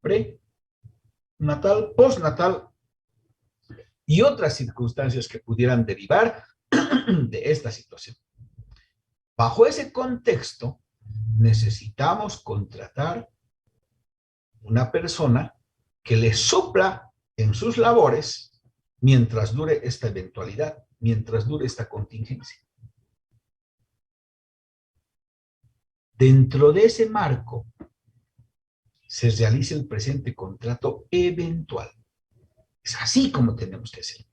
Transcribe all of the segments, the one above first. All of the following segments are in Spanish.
prenatal, postnatal y otras circunstancias que pudieran derivar de esta situación. Bajo ese contexto, necesitamos contratar una persona que le supla en sus labores mientras dure esta eventualidad, mientras dure esta contingencia. Dentro de ese marco, se realiza el presente contrato eventual. Es así como tenemos que hacerlo.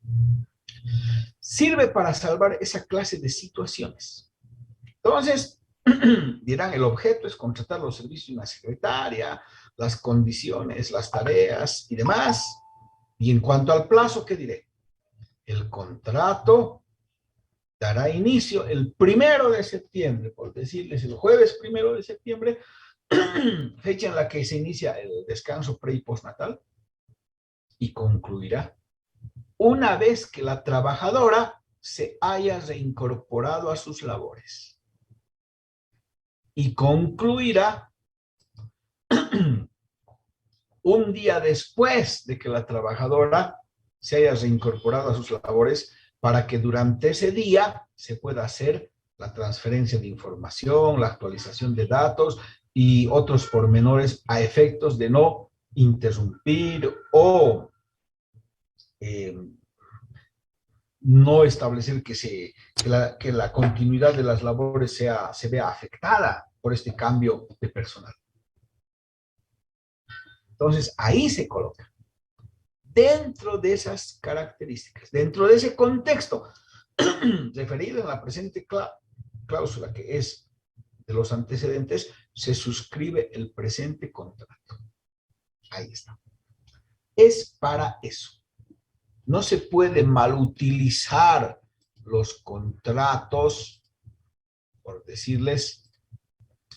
Sirve para salvar esa clase de situaciones. Entonces, dirán, el objeto es contratar los servicios de una secretaria, las condiciones, las tareas y demás. Y en cuanto al plazo, ¿qué diré? El contrato dará inicio el 1 de septiembre, por decirles el jueves 1 de septiembre, fecha en la que se inicia el descanso pre y postnatal, y concluirá una vez que la trabajadora se haya reincorporado a sus labores. Y concluirá un día después de que la trabajadora se haya reincorporado a sus labores, para que durante ese día se pueda hacer la transferencia de información, la actualización de datos y otros pormenores a efectos de no interrumpir o no establecer que la continuidad de las labores se vea afectada por este cambio de personal. Entonces, ahí se coloca. Dentro de esas características, dentro de ese contexto referido en la presente cláusula, que es de los antecedentes, se suscribe el presente contrato. Ahí está. Es para eso. No se puede malutilizar los contratos, por decirles,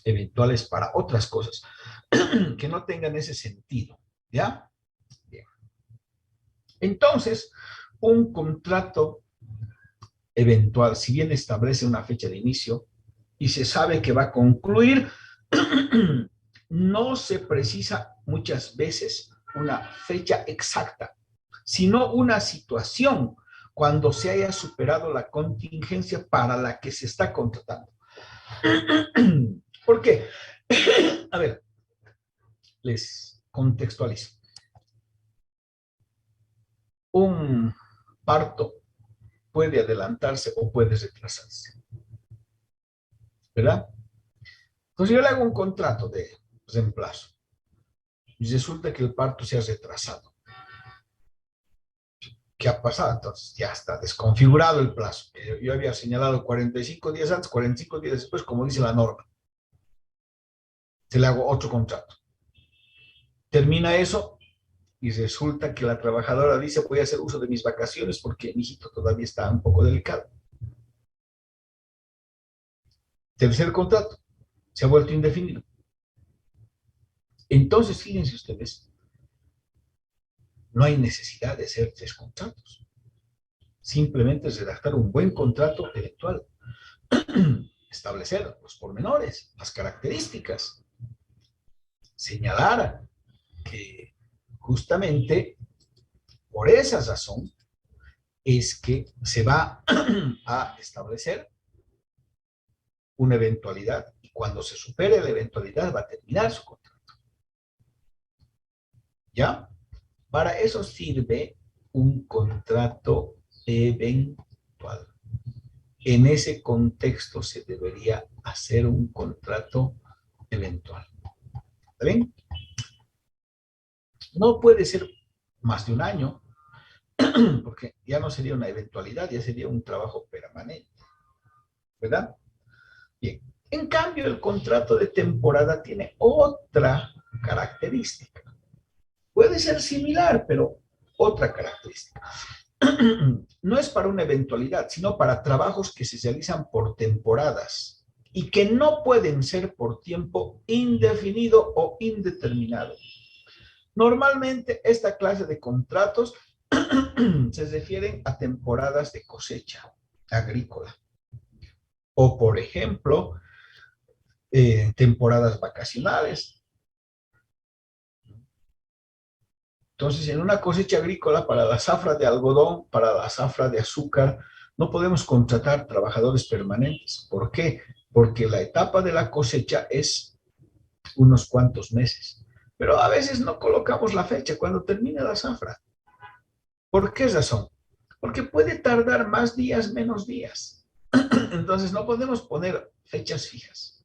eventuales para otras cosas que no tengan ese sentido, ¿ya? Bien. Entonces, un contrato eventual, si bien establece una fecha de inicio y se sabe que va a concluir, no se precisa muchas veces una fecha exacta, sino una situación cuando se haya superado la contingencia para la que se está contratando. ¿Por qué? A ver, les contextualizo. Un parto puede adelantarse o puede retrasarse, ¿verdad? Entonces yo le hago un contrato de reemplazo y resulta que el parto se ha retrasado. ¿Qué ha pasado? Entonces ya está desconfigurado el plazo. Yo había señalado 45 días antes, 45 días después, como dice la norma. Se le hago otro contrato. Termina eso y resulta que la trabajadora dice, voy a hacer uso de mis vacaciones porque mi hijito todavía está un poco delicado. Tercer contrato, se ha vuelto indefinido. Entonces, fíjense ustedes, no hay necesidad de hacer 3 contratos. Simplemente es redactar un buen contrato eventual. Establecer los pormenores, las características. Señalar que justamente por esa razón es que se va a establecer una eventualidad y cuando se supere la eventualidad va a terminar su contrato. ¿Ya? Para eso sirve un contrato eventual. En ese contexto se debería hacer un contrato eventual. ¿Está bien? No puede ser más de un año, porque ya no sería una eventualidad, ya sería un trabajo permanente. ¿Verdad? Bien. En cambio, el contrato de temporada tiene otra característica. Puede ser similar, pero otra característica. No es para una eventualidad, sino para trabajos que se realizan por temporadas y que no pueden ser por tiempo indefinido o indeterminado. Normalmente, esta clase de contratos se refieren a temporadas de cosecha agrícola o, por ejemplo, temporadas vacacionales. Entonces, en una cosecha agrícola, para la zafra de algodón, para la zafra de azúcar, no podemos contratar trabajadores permanentes. ¿Por qué? Porque la etapa de la cosecha es unos cuantos meses. Pero a veces no colocamos la fecha cuando termine la zafra. ¿Por qué razón? Porque puede tardar más días, menos días. Entonces no podemos poner fechas fijas,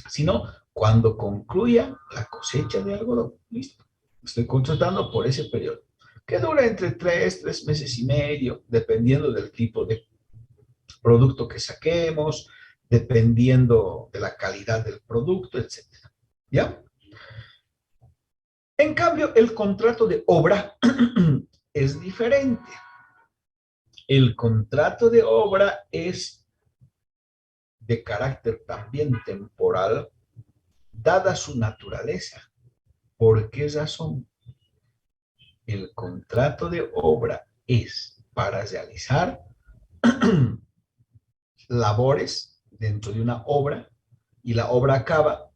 sino cuando concluya la cosecha de algodón. Listo. Estoy contratando por ese periodo, que dura entre 3 meses y medio, dependiendo del tipo de producto que saquemos, dependiendo de la calidad del producto, etcétera. ¿Ya? En cambio, el contrato de obra es diferente. El contrato de obra es de carácter también temporal, dada su naturaleza. ¿Por qué razón? El contrato de obra es para realizar labores dentro de una obra y la obra acaba,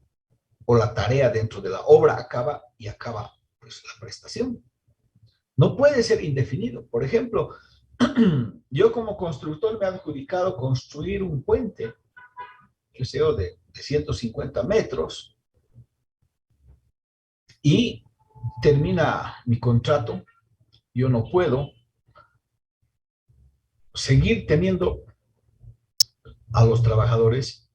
o la tarea dentro de la obra acaba y acaba pues la prestación. No puede ser indefinido. Por ejemplo, yo como constructor me he adjudicado construir un puente, que sea de 150 metros, y termina mi contrato. Yo no puedo seguir teniendo a los trabajadores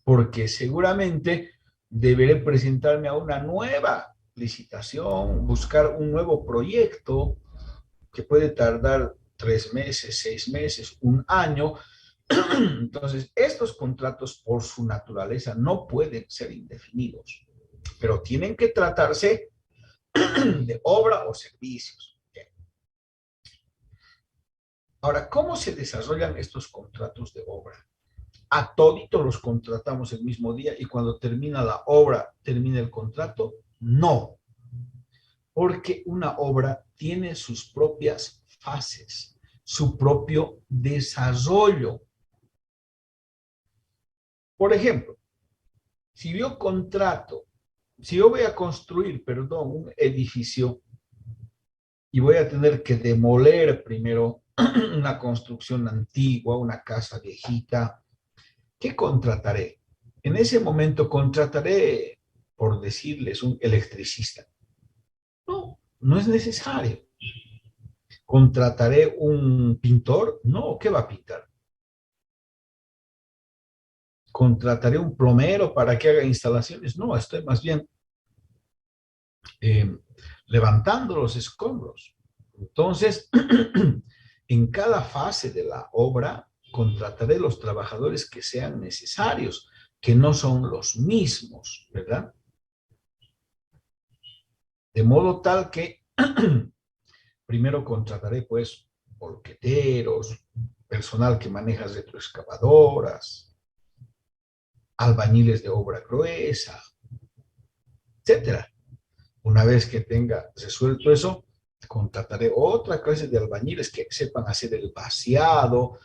porque seguramente deberé presentarme a una nueva licitación, buscar un nuevo proyecto que puede tardar 3 meses, 6 meses, un año. Entonces, estos contratos por su naturaleza no pueden ser indefinidos, pero tienen que tratarse de obra o servicios. Ahora, ¿cómo se desarrollan estos contratos de obra? A toditos los contratamos el mismo día y cuando termina la obra, termina el contrato. No, porque una obra tiene sus propias fases, su propio desarrollo. Por ejemplo, si yo contrato, si yo voy a construir, perdón, un edificio y voy a tener que demoler primero una construcción antigua, una casa viejita, ¿qué contrataré? En ese momento contrataré, por decirles, un electricista. No, no es necesario. ¿Contrataré un pintor? No, ¿qué va a pintar? ¿Contrataré un plomero para que haga instalaciones? No, estoy más bien eh, levantando los escombros. Entonces, en cada fase de la obra, contrataré los trabajadores que sean necesarios, que no son los mismos, ¿verdad? De modo tal que primero contrataré, pues, volqueteros, personal que maneja retroexcavadoras, albañiles de obra gruesa, etcétera. Una vez que tenga resuelto eso, contrataré otra clase de albañiles que sepan hacer el vaciado,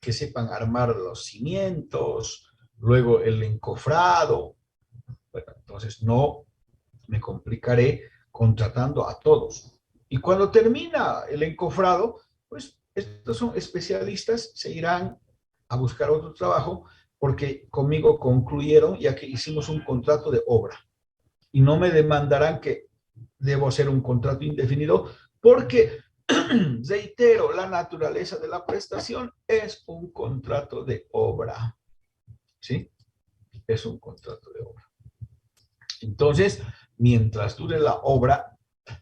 que sepan armar los cimientos, luego el encofrado. Bueno, entonces no me complicaré contratando a todos. Y cuando termina el encofrado, pues estos son especialistas, se irán a buscar otro trabajo porque conmigo concluyeron ya que hicimos un contrato de obra y no me demandarán que debo hacer un contrato indefinido porque, reitero, la naturaleza de la prestación es un contrato de obra. ¿Sí? Es un contrato de obra. Entonces, mientras dure la obra,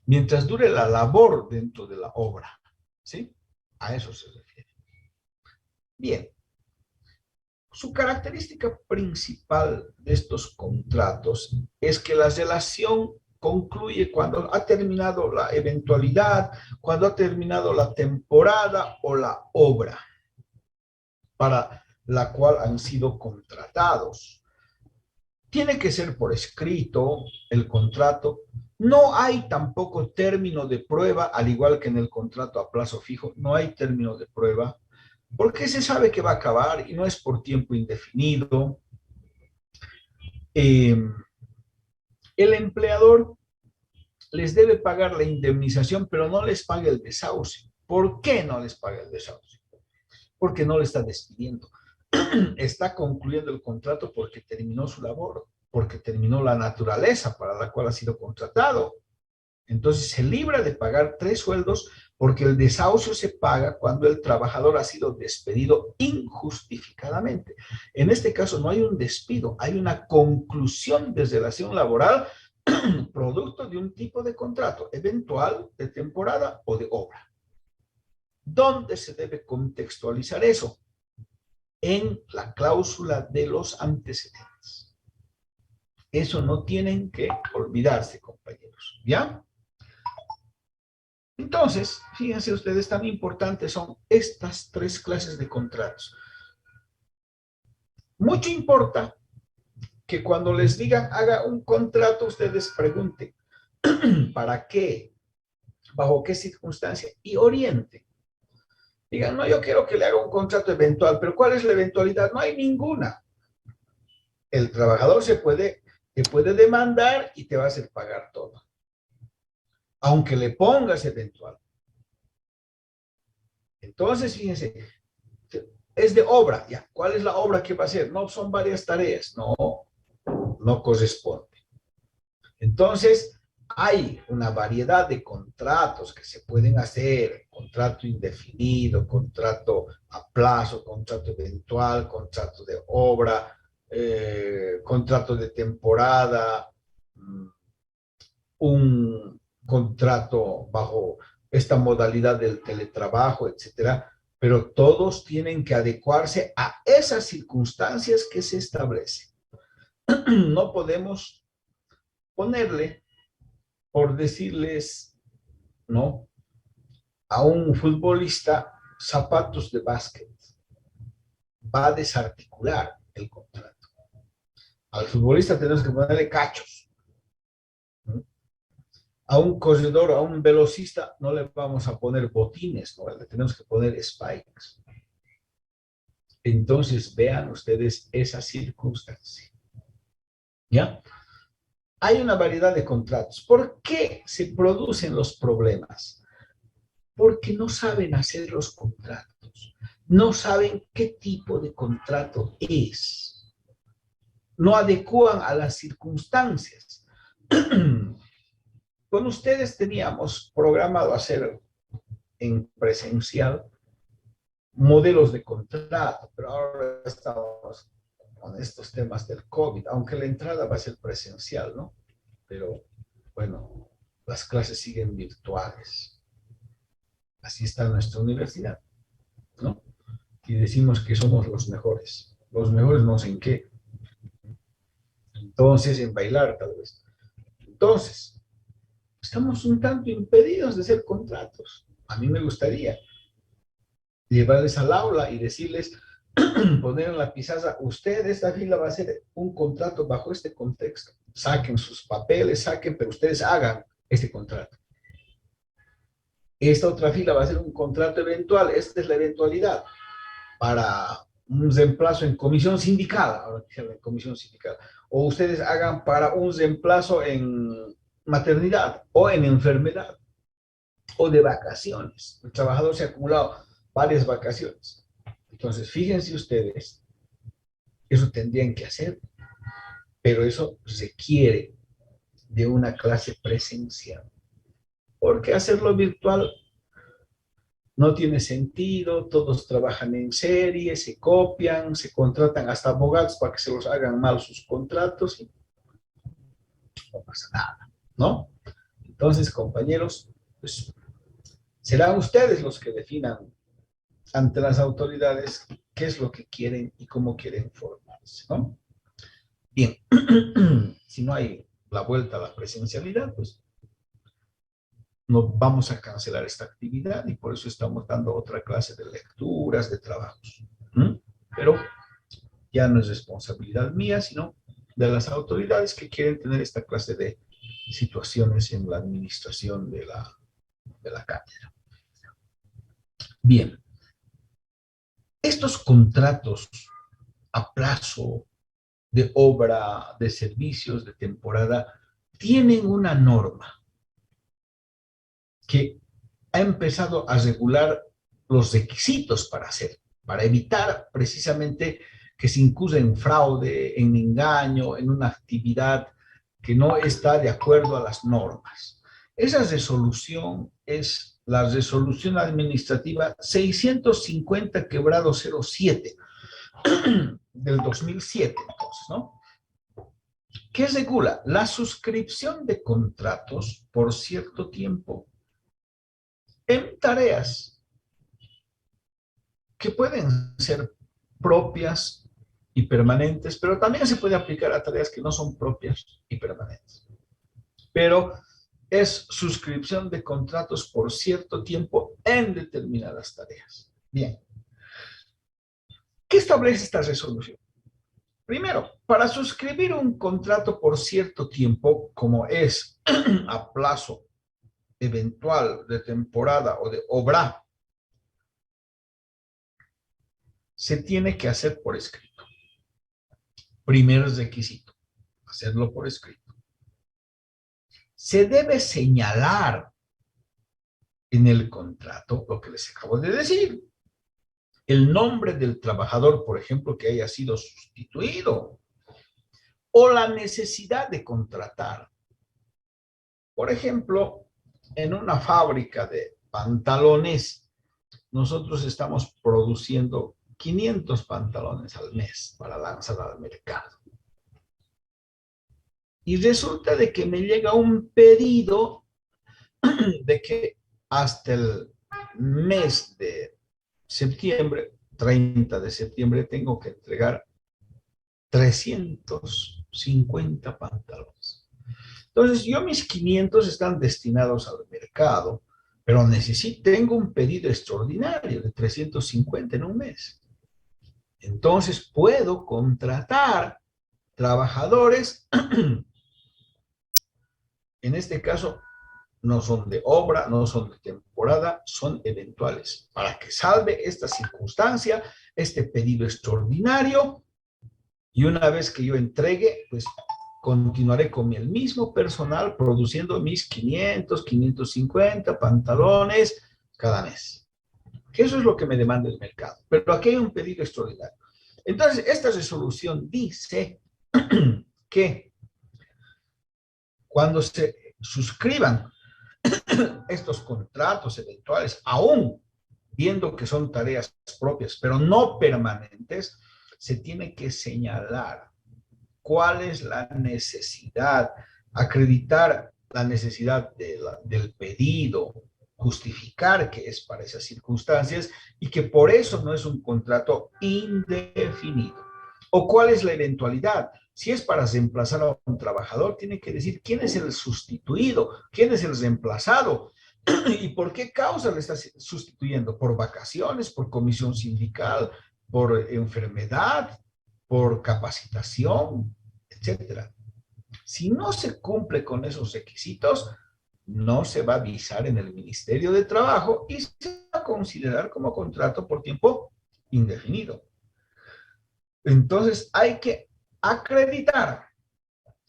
mientras dure la labor dentro de la obra, ¿sí? A eso se refiere. Bien. Su característica principal de estos contratos es que la relación concluye cuando ha terminado la eventualidad, cuando ha terminado la temporada o la obra para la cual han sido contratados. Tiene que ser por escrito el contrato. No hay tampoco término de prueba, al igual que en el contrato a plazo fijo, no hay término de prueba, porque se sabe que va a acabar y no es por tiempo indefinido. El empleador les debe pagar la indemnización, pero no les paga el desahucio. ¿Por qué no les paga el desahucio? Porque no le está despidiendo. Está concluyendo el contrato porque terminó su labor, porque terminó la naturaleza para la cual ha sido contratado. Entonces se libra de pagar 3 sueldos porque el desahucio se paga cuando el trabajador ha sido despedido injustificadamente. En este caso no hay un despido, hay una conclusión de relación laboral producto de un tipo de contrato eventual, de temporada o de obra. ¿Dónde se debe contextualizar eso? En la cláusula de los antecedentes. Eso no tienen que olvidarse, compañeros, ¿ya? Entonces, fíjense ustedes, tan importantes son estas 3 clases de contratos. Mucho importa que cuando les digan haga un contrato, ustedes pregunten ¿para qué? ¿Bajo qué circunstancia? Y orienten. Digan, no, yo quiero que le haga un contrato eventual, pero ¿cuál es la eventualidad? No hay ninguna. El trabajador te puede demandar y te va a hacer pagar todo, aunque le pongas eventual. Entonces, fíjense, es de obra, ¿ya? ¿Cuál es la obra que va a hacer? No, son varias tareas, no corresponde. Entonces, hay una variedad de contratos que se pueden hacer, contrato indefinido, contrato a plazo, contrato eventual, contrato de obra, contrato de temporada, un contrato bajo esta modalidad del teletrabajo, etcétera, pero todos tienen que adecuarse a esas circunstancias que se establecen. No podemos ponerle, por decirles, ¿no?, a un futbolista zapatos de básquet. Va a desarticular el contrato. Al futbolista tenemos que ponerle cachos, ¿no? A un corredor, a un velocista, no le vamos a poner botines, ¿no? Le tenemos que poner spikes. Entonces, vean ustedes esa circunstancia, ¿ya? Hay una variedad de contratos. ¿Por qué se producen los problemas? Porque no saben hacer los contratos. No saben qué tipo de contrato es. No adecúan a las circunstancias. Con ustedes teníamos programado hacer en presencial modelos de contrato, pero ahora estamos con estos temas del COVID, aunque la entrada va a ser presencial, ¿no? Pero bueno, las clases siguen virtuales. Así está nuestra universidad, ¿no? Y decimos que somos los mejores no sé en qué. Entonces, en bailar tal vez. Entonces, estamos un tanto impedidos de hacer contratos. A mí me gustaría llevarles al aula y decirles, poner en la pizarra, usted esta fila va a hacer un contrato bajo este contexto. Saquen sus papeles, pero ustedes hagan este contrato. Esta otra fila va a ser un contrato eventual, esta es la eventualidad para un reemplazo en comisión sindical, ahora que se llama comisión sindical, o ustedes hagan para un reemplazo en maternidad o en enfermedad o de vacaciones. El trabajador se ha acumulado varias vacaciones. Entonces, fíjense ustedes, eso tendrían que hacer, pero eso requiere de una clase presencial, porque hacerlo virtual no tiene sentido, todos trabajan en serie, se copian, se contratan hasta abogados para que se los hagan mal sus contratos y no pasa nada, ¿no? Entonces, compañeros, pues serán ustedes los que definan ante las autoridades qué es lo que quieren y cómo quieren formarse, ¿no? Bien, si no hay la vuelta a la presencialidad, pues no vamos a cancelar esta actividad y por eso estamos dando otra clase de lecturas, de trabajos. Pero ya no es responsabilidad mía, sino de las autoridades que quieren tener esta clase de situaciones en la administración de la cátedra. Bien, estos contratos a plazo de obra, de servicios, de temporada, tienen una norma. que ha empezado a regular los requisitos para evitar precisamente que se incurra en fraude, en engaño, en una actividad que no está de acuerdo a las normas. Esa resolución es la resolución administrativa 650/07 del 2007, entonces, ¿no? ¿Qué regula? La suscripción de contratos por cierto tiempo en tareas que pueden ser propias y permanentes, pero también se puede aplicar a tareas que no son propias y permanentes. Pero es suscripción de contratos por cierto tiempo en determinadas tareas. Bien. ¿Qué establece esta resolución? Primero, para suscribir un contrato por cierto tiempo, como es a plazo eventual de temporada o de obra, se tiene que hacer por escrito. Primer requisito, hacerlo por escrito. Se debe señalar en el contrato lo que les acabo de decir. El nombre del trabajador, por ejemplo, que haya sido sustituido, o la necesidad de contratar. Por ejemplo, en una fábrica de pantalones, nosotros estamos produciendo 500 pantalones al mes para lanzar al mercado. Y resulta de que me llega un pedido de que hasta el mes de septiembre, 30 de septiembre, tengo que entregar 350 pantalones. Entonces, yo mis 500 están destinados al mercado, pero tengo un pedido extraordinario de 350 en un mes. Entonces, puedo contratar trabajadores, en este caso, no son de obra, no son de temporada, son eventuales, para que salve esta circunstancia, este pedido extraordinario, y una vez que yo entregue, pues continuaré con el mismo personal produciendo mis 500, 550 pantalones cada mes. Que eso es lo que me demanda el mercado. Pero aquí hay un pedido extraordinario. Entonces, esta resolución dice que cuando se suscriban estos contratos eventuales, aún viendo que son tareas propias, pero no permanentes, se tiene que señalar cuál es la necesidad, acreditar la necesidad del pedido, justificar que es para esas circunstancias y que por eso no es un contrato indefinido. ¿O cuál es la eventualidad? Si es para reemplazar a un trabajador, tiene que decir quién es el sustituido, quién es el reemplazado y por qué causa le está sustituyendo. ¿Por vacaciones, por comisión sindical, por enfermedad, por capacitación, etcétera? Si no se cumple con esos requisitos, no se va a avisar en el Ministerio de Trabajo y se va a considerar como contrato por tiempo indefinido. Entonces hay que acreditar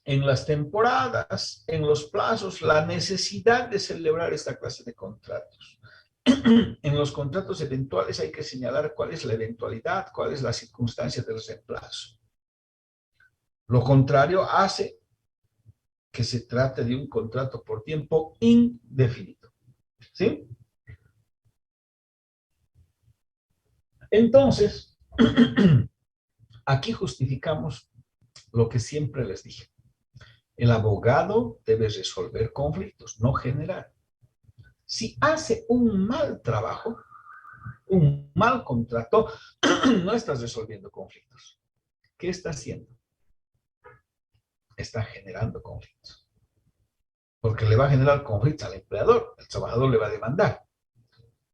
en las temporadas, en los plazos, la necesidad de celebrar esta clase de contratos. En los contratos eventuales hay que señalar cuál es la eventualidad, cuál es la circunstancia del reemplazo. Lo contrario hace que se trate de un contrato por tiempo indefinido. ¿Sí? Entonces, aquí justificamos lo que siempre les dije. El abogado debe resolver conflictos, no generar. Si hace un mal trabajo, un mal contrato, no estás resolviendo conflictos. ¿Qué está haciendo? Está generando conflictos. Porque le va a generar conflictos al empleador, el trabajador le va a demandar.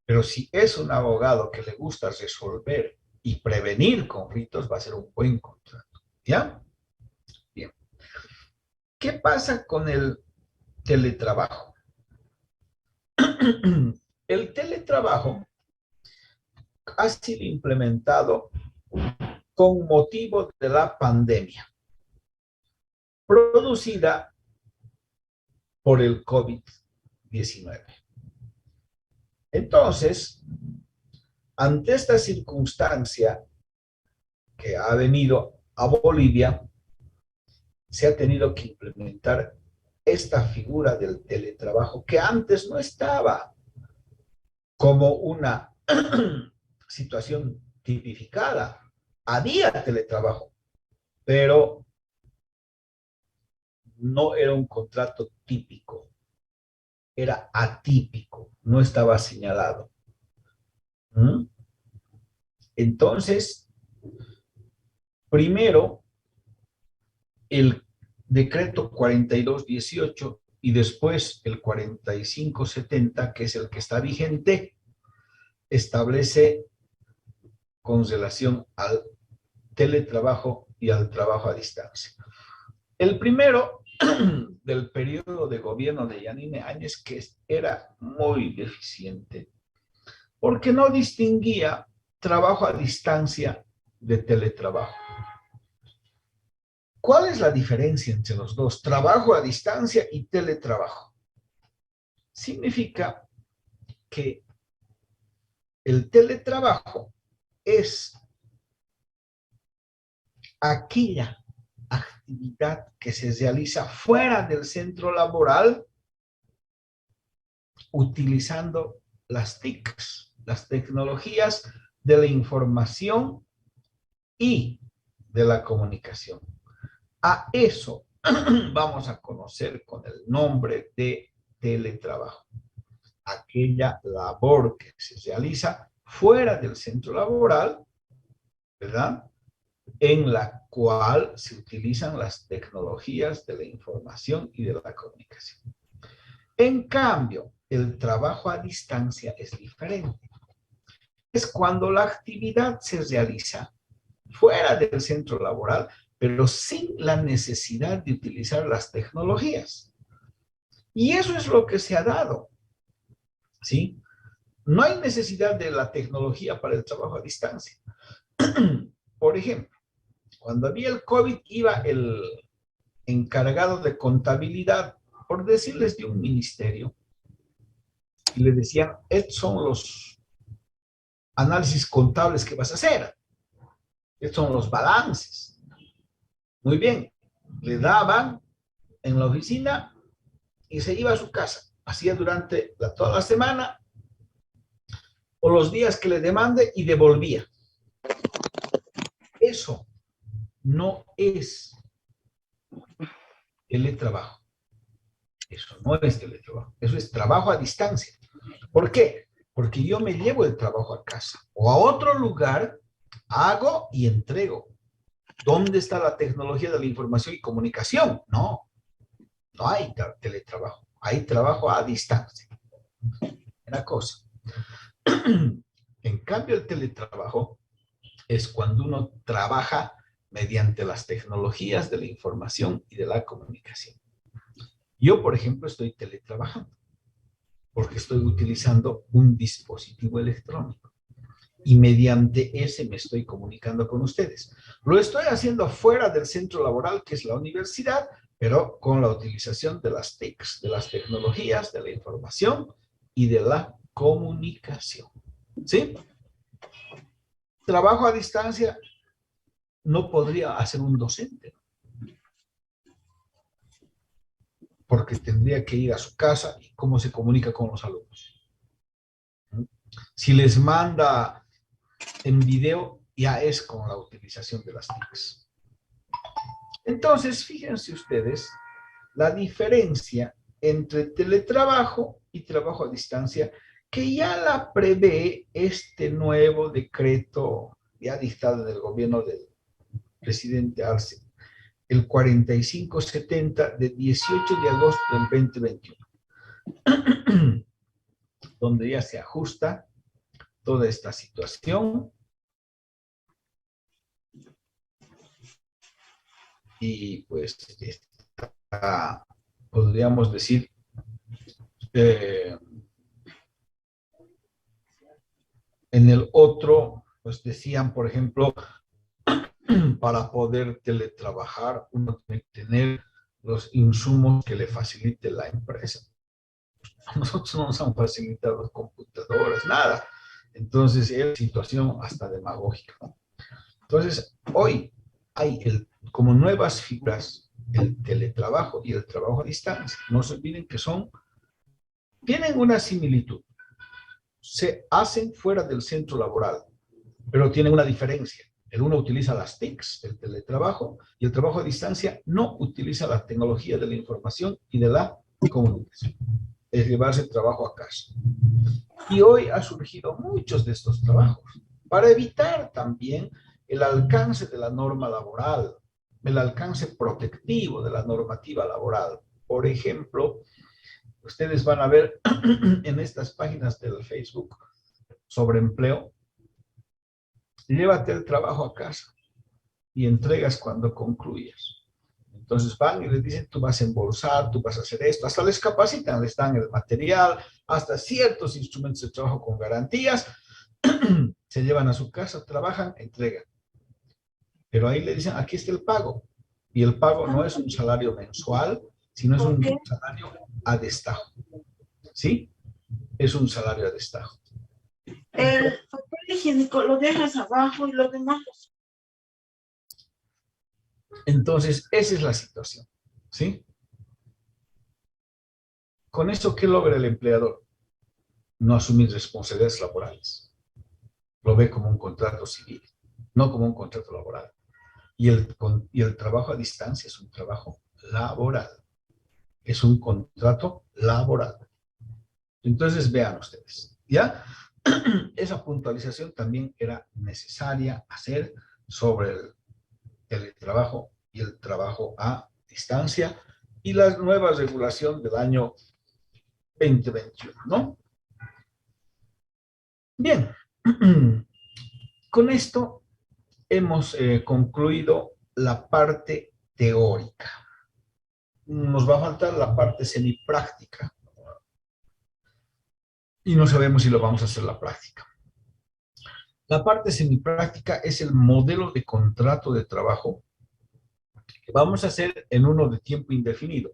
Pero si es un abogado que le gusta resolver y prevenir conflictos, va a ser un buen contrato. ¿Ya? Bien. ¿Qué pasa con el teletrabajo? El teletrabajo ha sido implementado con motivo de la pandemia producida por el COVID-19. Entonces, ante esta circunstancia que ha venido a Bolivia, se ha tenido que implementar esta figura del teletrabajo que antes no estaba como una situación tipificada. Había teletrabajo, pero no era un contrato típico, era atípico, no estaba señalado. ¿Mm? Entonces, primero, el decreto 4218 y después el 4570, que es el que está vigente, establece con relación al teletrabajo y al trabajo a distancia. El primero del periodo de gobierno de Yanine Áñez, que era muy deficiente, porque no distinguía trabajo a distancia de teletrabajo. ¿Cuál es la diferencia entre los dos? Trabajo a distancia y teletrabajo. Significa que el teletrabajo es aquella actividad que se realiza fuera del centro laboral utilizando las TICs, las tecnologías de la información y de la comunicación. A eso vamos a conocer con el nombre de teletrabajo. Aquella labor que se realiza fuera del centro laboral, ¿verdad? En la cual se utilizan las tecnologías de la información y de la comunicación. En cambio, el trabajo a distancia es diferente. Es cuando la actividad se realiza fuera del centro laboral, pero sin la necesidad de utilizar las tecnologías. Y eso es lo que se ha dado, ¿sí? No hay necesidad de la tecnología para el trabajo a distancia. Por ejemplo, cuando había el COVID, iba el encargado de contabilidad, por decirles de un ministerio, y le decían, estos son los análisis contables que vas a hacer, estos son los balances. Muy bien, le daban en la oficina y se iba a su casa. Hacía durante toda la semana o los días que le demande y devolvía. Eso no es teletrabajo. Eso no es teletrabajo. Eso es trabajo a distancia. ¿Por qué? Porque yo me llevo el trabajo a casa o a otro lugar, hago y entrego. ¿Dónde está la tecnología de la información y comunicación? No, no hay teletrabajo. Hay trabajo a distancia. Una cosa. En cambio, el teletrabajo es cuando uno trabaja mediante las tecnologías de la información y de la comunicación. Yo, por ejemplo, estoy teletrabajando porque estoy utilizando un dispositivo electrónico y mediante ese me estoy comunicando con ustedes. Lo estoy haciendo fuera del centro laboral, que es la universidad, pero con la utilización de las TICs, de las tecnologías, de la información y de la comunicación. ¿Sí? Trabajo a distancia no podría hacer un docente, porque tendría que ir a su casa y cómo se comunica con los alumnos. Si les manda en video, ya es con la utilización de las TICs. Entonces, fíjense ustedes la diferencia entre teletrabajo y trabajo a distancia, que ya la prevé este nuevo decreto ya dictado del gobierno del presidente Arce, el 4570 de 18 de agosto del 2021, donde ya se ajusta toda esta situación y pues está, podríamos decir, en el otro, pues decían, por ejemplo, para poder teletrabajar, uno tiene que tener los insumos que le facilite la empresa. A nosotros no nos han facilitado computadoras, nada. Entonces, es situación hasta demagógica, ¿no? Entonces, hoy hay como nuevas figuras el teletrabajo y el trabajo a distancia. No se olviden que tienen una similitud. Se hacen fuera del centro laboral, pero tienen una diferencia. El uno utiliza las TICs, el teletrabajo, y el trabajo a distancia no utiliza la tecnología de la información y de la comunicación. Es llevarse el trabajo a casa. Y hoy ha surgido muchos de estos trabajos para evitar también el alcance de la norma laboral, el alcance protectivo de la normativa laboral. Por ejemplo, ustedes van a ver en estas páginas del Facebook sobre empleo, llévate el trabajo a casa y entregas cuando concluyas. Entonces van y les dicen, tú vas a embolsar, tú vas a hacer esto, hasta les capacitan, les dan el material, hasta ciertos instrumentos de trabajo con garantías, se llevan a su casa, trabajan, entregan. Pero ahí le dicen, aquí está el pago. Y el pago no es un salario mensual, sino es ¿Por un qué? salario a destajo. ¿Sí? Es un salario a destajo. El papel higiénico lo dejas abajo y lo demás. Entonces, esa es la situación. ¿Sí? Con eso, ¿qué logra el empleador? No asumir responsabilidades laborales. Lo ve como un contrato civil, no como un contrato laboral. Y el trabajo a distancia es un trabajo laboral. Es un contrato laboral. Entonces, vean ustedes, ¿ya? Esa puntualización también era necesaria hacer sobre el teletrabajo y el trabajo a distancia y la nueva regulación del año 2021, ¿no? Bien, con esto hemos concluido la parte teórica. Nos va a faltar la parte semipráctica y no sabemos si lo vamos a hacer la práctica. La parte semipráctica es el modelo de contrato de trabajo que vamos a hacer en uno de tiempo indefinido,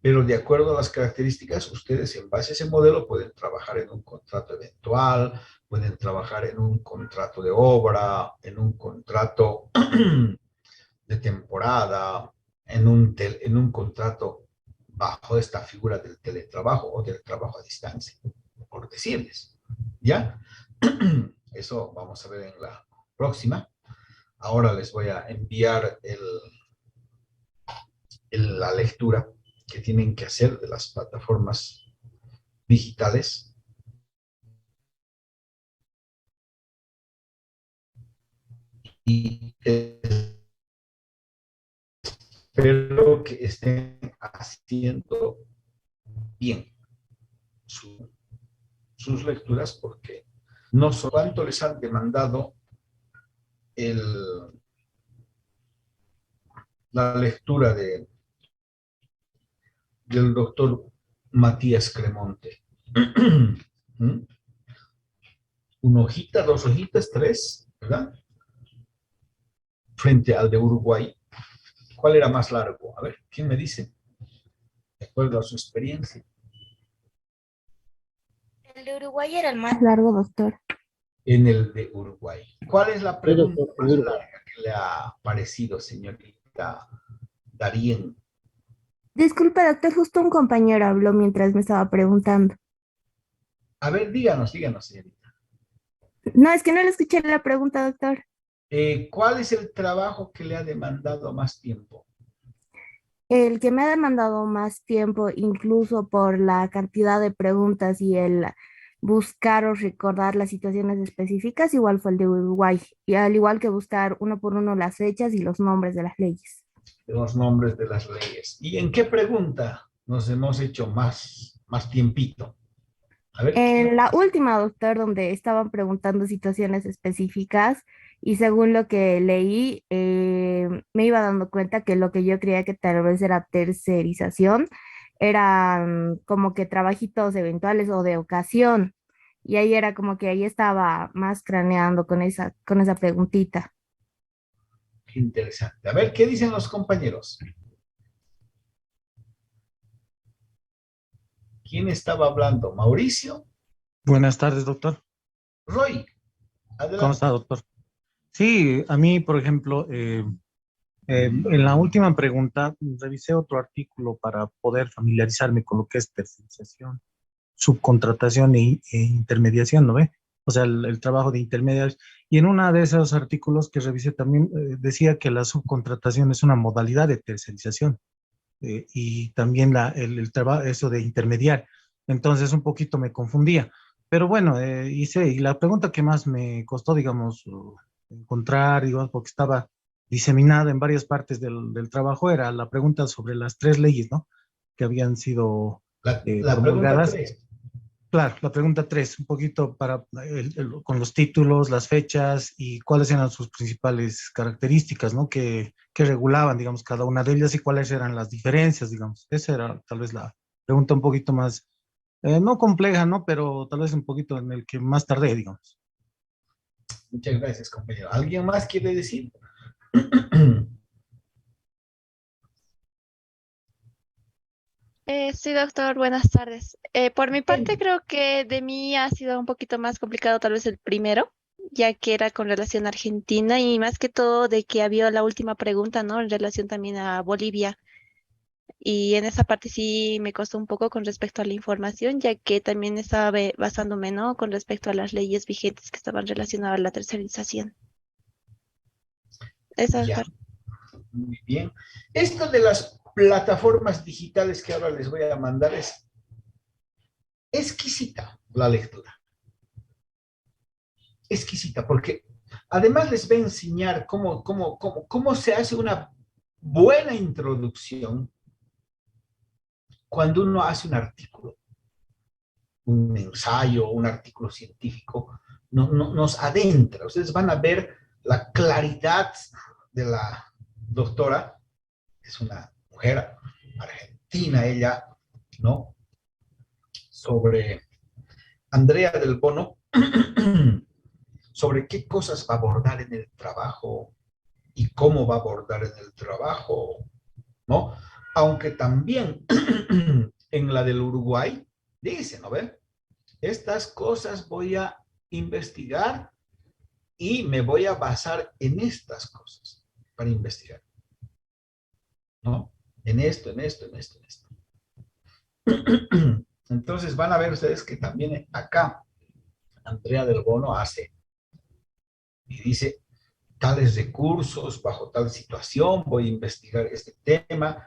pero de acuerdo a las características, ustedes en base a ese modelo pueden trabajar en un contrato eventual, pueden trabajar en un contrato de obra, en un contrato de temporada, en un contrato bajo esta figura del teletrabajo o del trabajo a distancia, por decirles. ¿Ya? Eso vamos a ver en la próxima. Ahora les voy a enviar la lectura que tienen que hacer de las plataformas digitales y espero que estén haciendo bien sus lecturas porque no solamente les han demandado el, la lectura del doctor Matías Cremonte. ¿Mm? Una hojita, dos hojitas, tres, ¿verdad? Frente al de Uruguay. ¿Cuál era más largo? A ver, ¿quién me dice? De acuerdo a su experiencia. El de Uruguay era el más largo, doctor. En el de Uruguay. ¿Cuál es la Sí, pregunta doctor, más seguro. larga que le ha parecido, señorita Darien? Disculpe, doctor, justo un compañero habló mientras me estaba preguntando. A ver, díganos, señorita. No, es que no le escuché la pregunta, doctor. ¿Cuál es el trabajo que le ha demandado más tiempo? El que me ha demandado más tiempo, incluso por la cantidad de preguntas y el buscar o recordar las situaciones específicas, igual fue el de Uruguay, y al igual que buscar uno por uno las fechas y los nombres de las leyes. Los nombres de las leyes. ¿Y en qué pregunta nos hemos hecho más tiempito? A ver, En la última, doctor, donde estaban preguntando situaciones específicas y según lo que leí, me iba dando cuenta que lo que yo creía que tal vez era tercerización eran como que trabajitos eventuales o de ocasión. Y ahí era como que ahí estaba más craneando con esa preguntita. qué interesante. A ver, ¿qué dicen los compañeros? ¿Quién estaba hablando? ¿Mauricio? Buenas tardes, doctor. Roy, ¿Cómo adelante. está, doctor? Sí, a mí, por ejemplo, en la última pregunta revisé otro artículo para poder familiarizarme con lo que es tercerización, subcontratación e intermediación, ¿no ve? O sea, el trabajo de intermediarios. Y en uno de esos artículos que revisé también decía que la subcontratación es una modalidad de tercerización y también el trabajo, eso de intermediar. Entonces un poquito me confundía. Pero bueno, y la pregunta que más me costó, digamos, encontrar, digamos, porque estaba diseminada en varias partes del trabajo, era la pregunta sobre las tres leyes, ¿no? Que habían sido La pregunta promulgadas. 3. Claro, la pregunta tres, un poquito para con los títulos, las fechas y cuáles eran sus principales características, ¿no? Que regulaban, digamos, cada una de ellas y cuáles eran las diferencias, digamos. Esa era tal vez la pregunta un poquito más, no compleja, ¿no? Pero tal vez un poquito en el que más tardé, digamos. Muchas gracias, compañero. ¿Alguien más quiere decir? Sí, doctor, buenas tardes. Por mi parte, creo que de mí ha sido un poquito más complicado tal vez el primero, ya que era con relación a Argentina y más que todo de que había la última pregunta, ¿no? En relación también a Bolivia. Y en esa parte sí me costó un poco con respecto a la información, ya que también estaba basándome, ¿no? Con respecto a las leyes vigentes que estaban relacionadas a la tercerización. Esa Ya, parte. muy bien. Esto de las plataformas digitales que ahora les voy a mandar es exquisita la lectura. Exquisita, porque además les va a enseñar cómo se hace una buena introducción cuando uno hace un artículo, un ensayo, un artículo científico, nos adentra. Ustedes van a ver la claridad de la doctora, es una mujer argentina, ella, ¿no? Sobre Andrea del Bono, sobre qué cosas va a abordar en el trabajo y cómo va a abordar en el trabajo, ¿no? Aunque también en la del Uruguay dice, ¿no ve? Estas cosas voy a investigar y me voy a basar en estas cosas para investigar, ¿no? En esto, en esto, en esto, en esto. Entonces van a ver ustedes que también acá Andrea del Bono hace y dice tales recursos, bajo tal situación, voy a investigar este tema,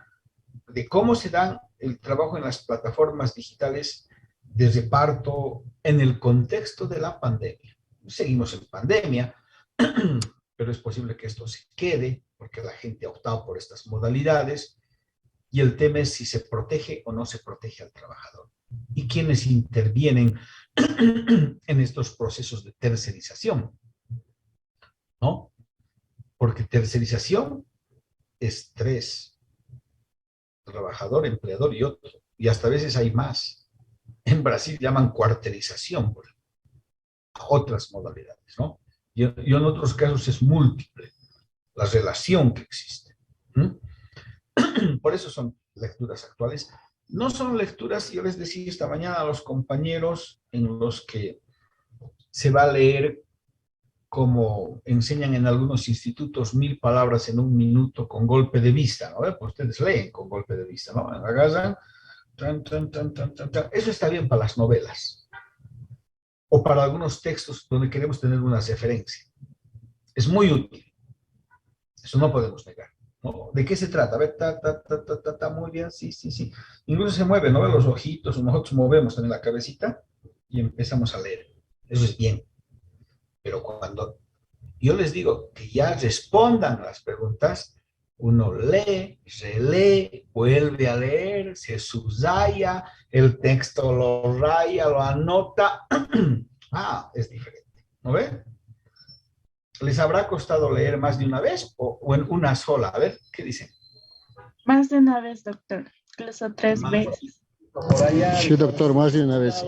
de cómo se dan el trabajo en las plataformas digitales de reparto en el contexto de la pandemia. Seguimos en pandemia, pero es posible que esto se quede porque la gente ha optado por estas modalidades y el tema es si se protege o no se protege al trabajador y quiénes intervienen en estos procesos de tercerización, ¿no? Porque tercerización es tres, trabajador, empleador y otro, y hasta a veces hay más. En Brasil llaman cuarterización, por otras modalidades, ¿no? Y en otros casos es múltiple la relación que existe. Por eso son lecturas actuales. No son lecturas, yo les decía esta mañana a los compañeros, en los que se va a leer como enseñan en algunos institutos 1000 palabras en un minuto con golpe de vista, ¿no? Pues ustedes leen con golpe de vista, ¿no? Agarran, tan, tan, tan, tan, tan, tan. Eso está bien para las novelas o para algunos textos donde queremos tener una referencia. Es muy útil. Eso no podemos negar, ¿no? ¿De qué se trata? A ver, muy bien, sí, sí, sí. Incluso se mueven, ¿no? Los ojitos, nosotros movemos también la cabecita y empezamos a leer. Eso es bien. Pero cuando yo les digo que ya respondan las preguntas, uno lee, relee, vuelve a leer, se subraya, el texto lo raya, lo anota. Ah, es diferente, ¿no ve? ¿Les habrá costado leer más de una vez o en una sola? A ver, ¿qué dicen? Más de una vez, doctor, incluso tres Más, veces. Sí, doctor, más de una vez.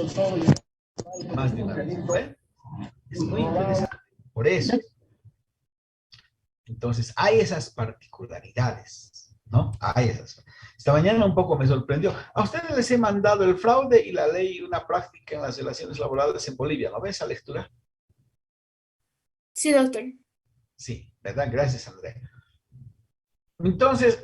más de una vez, ¿no ve? Es muy interesante. Por eso. Entonces, hay esas particularidades. ¿no? Ahí es. Esta mañana un poco me sorprendió. A ustedes les he mandado el fraude y la ley, una práctica en las relaciones laborales en Bolivia. ¿No ves esa lectura? Sí, doctor. Sí, ¿verdad? Gracias, Andrea. Entonces,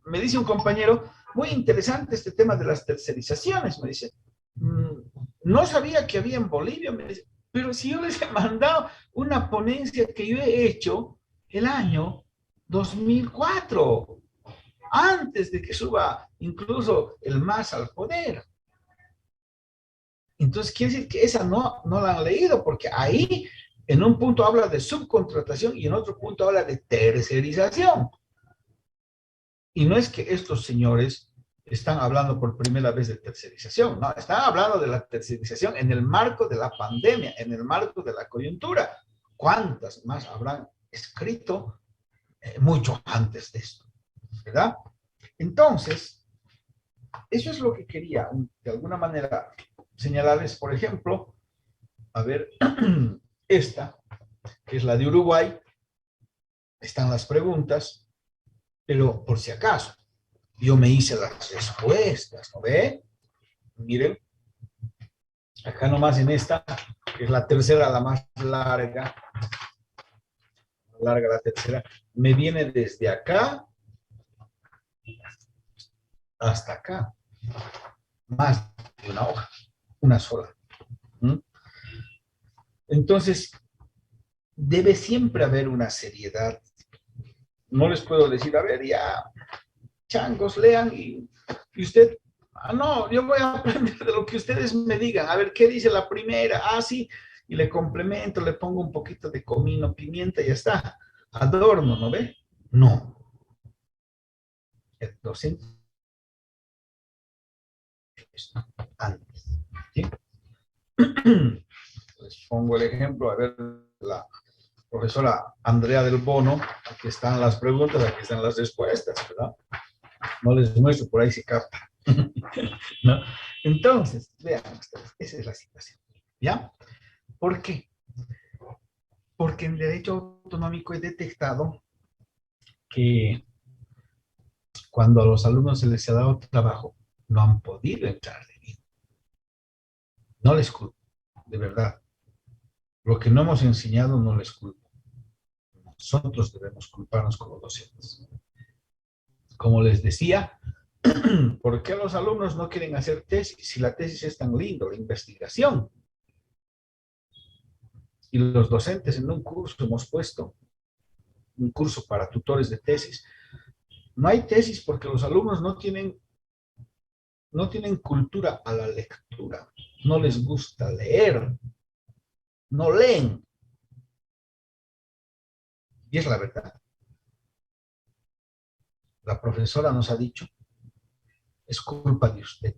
me dice un compañero, muy interesante este tema de las tercerizaciones, me dice. No sabía que había en Bolivia, me dice, pero si yo les he mandado una ponencia que yo he hecho el año 2004, antes de que suba incluso el MAS al poder. Entonces quiere decir que esa no la han leído, porque ahí en un punto habla de subcontratación y en otro punto habla de tercerización. Y no es que estos señores están hablando por primera vez de tercerización, no, están hablando de la tercerización en el marco de la pandemia, en el marco de la coyuntura. ¿Cuántas más habrán escrito mucho antes de esto? ¿Verdad? Entonces, eso es lo que quería, de alguna manera, señalarles, por ejemplo, a ver, esta, que es la de Uruguay, están las preguntas, pero por si acaso, yo me hice las respuestas, ¿no ve? Miren, acá nomás en esta, que es la tercera, la más larga la tercera, me viene desde acá hasta acá, más de una hoja, una sola. ¿Mm? Entonces, debe siempre haber una seriedad. No les puedo decir, a ver, ya, changos, lean y usted, no, yo voy a aprender de lo que ustedes me digan, a ver, ¿qué dice la primera? Ah, sí, y le complemento, le pongo un poquito de comino, pimienta y ya está. Adorno, ¿no ve? No. El docente antes, ¿sí? Les pongo el ejemplo, a ver, la profesora Andrea del Bono, aquí están las preguntas, aquí están las respuestas, ¿verdad? No les muestro, por ahí se capta. ¿No? Entonces, vean ustedes, esa es la situación, ¿ya? ¿Por qué? Porque en derecho autonómico he detectado que cuando a los alumnos se les ha dado trabajo, no han podido entrar de bien. No les culpo, de verdad. Lo que no hemos enseñado no les culpo. Nosotros debemos culparnos como docentes. Como les decía, ¿por qué los alumnos no quieren hacer tesis si la tesis es tan lindo, la investigación? Y los docentes en un curso hemos puesto un curso para tutores de tesis. No hay tesis porque los alumnos no tienen cultura a la lectura, no les gusta leer, no leen. Y es la verdad. La profesora nos ha dicho, es culpa de usted.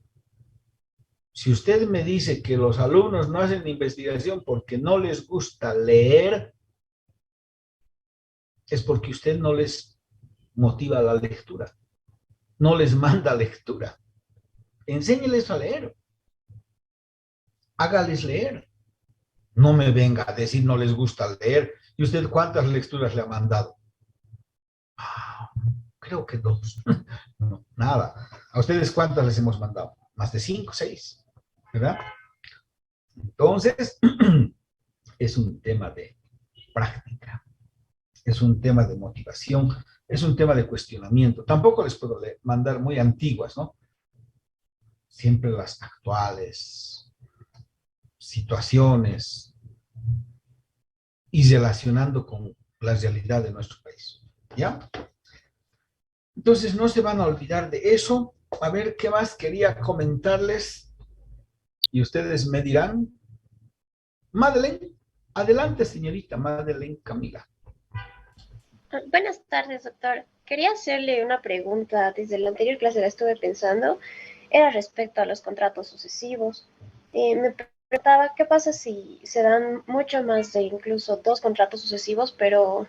Si usted me dice que los alumnos no hacen investigación porque no les gusta leer, es porque usted no les motiva la lectura, no les manda lectura. Enséñeles a leer, hágales leer. No me venga a decir no les gusta leer. ¿Y usted cuántas lecturas le ha mandado? Creo que 2. No, nada. ¿A ustedes cuántas les hemos mandado? Más de 5, 6, ¿verdad? Entonces, es un tema de práctica, es un tema de motivación, es un tema de cuestionamiento. Tampoco les puedo mandar muy antiguas, ¿no? Siempre las actuales situaciones y relacionando con la realidad de nuestro país, ¿ya? Entonces, no se van a olvidar de eso. A ver, ¿qué más quería comentarles? Y ustedes me dirán. Madeleine, adelante, señorita Madeleine Camila. Buenas tardes, doctor. Quería hacerle una pregunta. Desde la anterior clase la estuve pensando. Era respecto a los contratos sucesivos. Me preguntaba qué pasa si se dan mucho más de incluso 2 contratos sucesivos, pero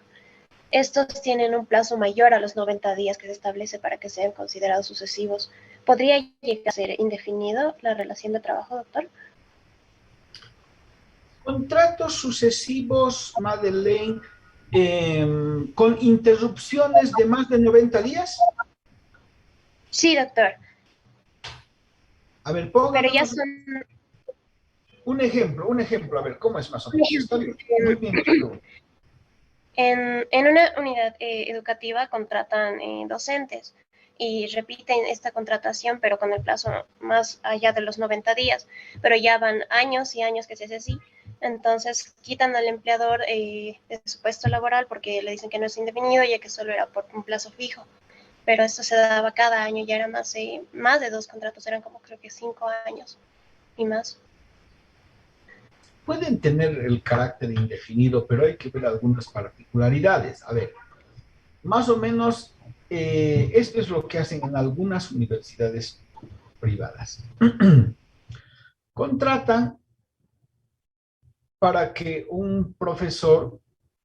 estos tienen un plazo mayor a los 90 días que se establece para que sean considerados sucesivos. ¿Podría llegar a ser indefinido la relación de trabajo, doctor? Contratos sucesivos, Madeleine, con interrupciones de más de 90 días. Sí, doctor. A ver, Pero ya pónganos son un ejemplo, a ver, ¿cómo es más o menos? Está bien, muy bien. en una unidad educativa contratan docentes y repiten esta contratación, pero con el plazo más allá de los 90 días. Pero ya van años y años que se hace así. Entonces quitan al empleador de su puesto laboral porque le dicen que no es indefinido, ya que solo era por un plazo fijo. Pero esto se daba cada año, ya era más de 2 contratos, eran como creo que 5 años y más. Pueden tener el carácter indefinido, pero hay que ver algunas particularidades. A ver, más o menos, esto es lo que hacen en algunas universidades privadas. Contratan para que un profesor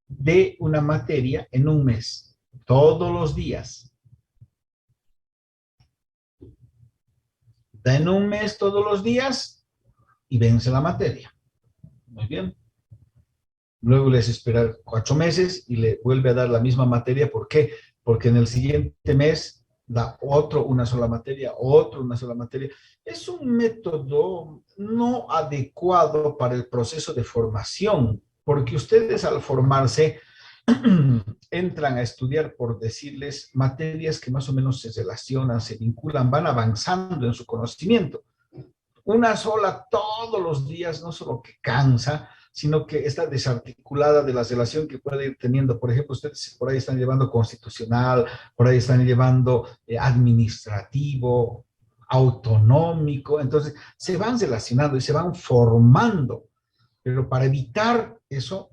dé una materia en un mes, todos los días. Da en un mes todos los días y vence la materia. Muy bien. Luego les espera 4 meses y le vuelve a dar la misma materia. ¿Por qué? Porque en el siguiente mes da otro una sola materia, otro una sola materia. Es un método no adecuado para el proceso de formación, porque ustedes al formarse entran a estudiar, por decirles, materias que más o menos se relacionan, se vinculan, van avanzando en su conocimiento. Una sola todos los días, no solo que cansa, sino que está desarticulada de la relación que puede ir teniendo. Por ejemplo, ustedes por ahí están llevando constitucional, por ahí están llevando administrativo, autonómico, entonces se van relacionando y se van formando, pero para evitar eso,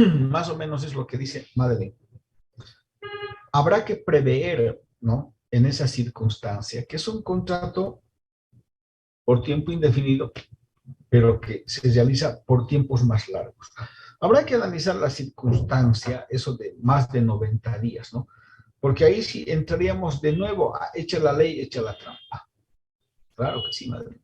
más o menos es lo que dice Madeleine. Habrá que prever, ¿no? En esa circunstancia, que es un contrato por tiempo indefinido, pero que se realiza por tiempos más largos. Habrá que analizar la circunstancia, eso de más de 90 días, ¿no? Porque ahí sí entraríamos de nuevo a echa la ley, echa la trampa. Claro que sí, madre.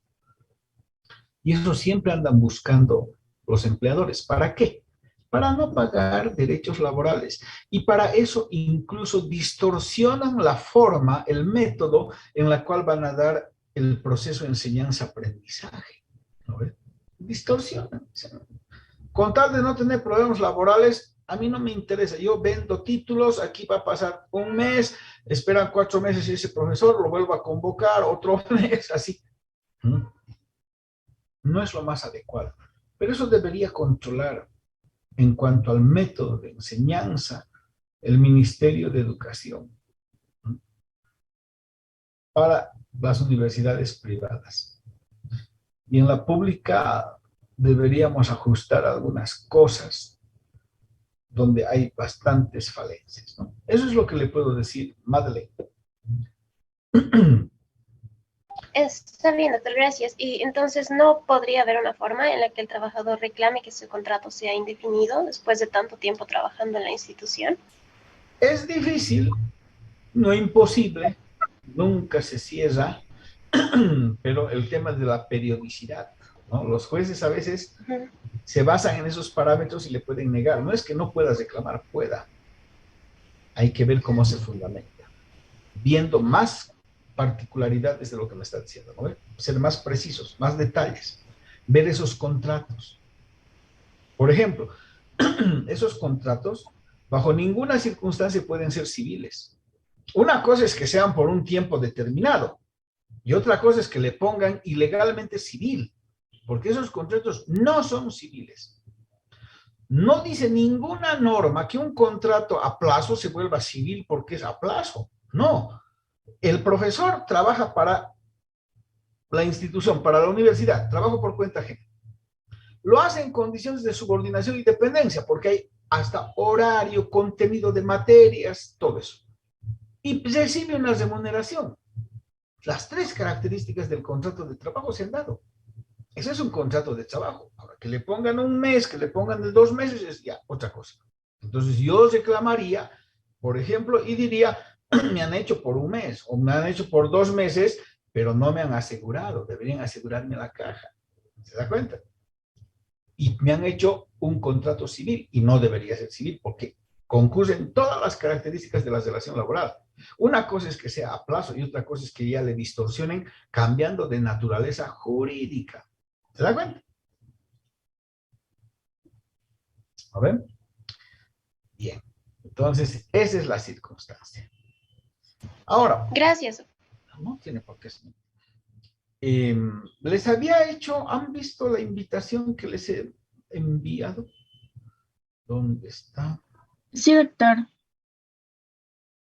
Y eso siempre andan buscando los empleadores. ¿Para qué? Para no pagar derechos laborales. Y para eso incluso distorsionan la forma, el método en la cual van a dar el proceso de enseñanza-aprendizaje. ¿No ves? Distorsionan. Con tal de no tener problemas laborales, a mí no me interesa. Yo vendo títulos, aquí va a pasar un mes, esperan 4 meses y ese profesor lo vuelvo a convocar, otro mes, así. No es lo más adecuado. Pero eso debería controlar en cuanto al método de enseñanza el Ministerio de Educación para las universidades privadas. Y en la pública deberíamos ajustar algunas cosas donde hay bastantes falencias, ¿no? Eso es lo que le puedo decir, Madeleine. Está bien, doctor, gracias. Y entonces, ¿no podría haber una forma en la que el trabajador reclame que su contrato sea indefinido después de tanto tiempo trabajando en la institución? Es difícil, no imposible, nunca se cierra, pero el tema de la periodicidad, ¿no? Los jueces a veces se basan en esos parámetros y le pueden negar. No es que no puedas reclamar, pueda. Hay que ver cómo se fundamenta, viendo más particularidades de lo que me está diciendo, ¿no? Ser más precisos, más detalles, ver esos contratos. Por ejemplo, esos contratos bajo ninguna circunstancia pueden ser civiles. Una cosa es que sean por un tiempo determinado y otra cosa es que le pongan ilegalmente civil, porque esos contratos no son civiles. No dice ninguna norma que un contrato a plazo se vuelva civil porque es a plazo. No. El profesor trabaja para la institución, para la universidad, trabajo por cuenta ajena. Lo hace en condiciones de subordinación y dependencia, porque hay hasta horario, contenido de materias, todo eso. Y recibe una remuneración. Las 3 características del contrato de trabajo se han dado. Ese es un contrato de trabajo. Ahora, que le pongan un mes, que le pongan de 2 meses, es ya otra cosa. Entonces yo reclamaría, por ejemplo, y diría, me han hecho por un mes o me han hecho por 2 meses, pero no me han asegurado. Deberían asegurarme la caja. ¿Se da cuenta? Y me han hecho un contrato civil y no debería ser civil porque concurren todas las características de la relación laboral. Una cosa es que sea a plazo y otra cosa es que ya le distorsionen cambiando de naturaleza jurídica. ¿Se da cuenta? ¿A ver? Bien. Entonces, esa es la circunstancia. Ahora, Gracias. no tiene por qué ser. Les había hecho, ¿han visto la invitación que les he enviado? ¿Dónde está? Sí, doctor.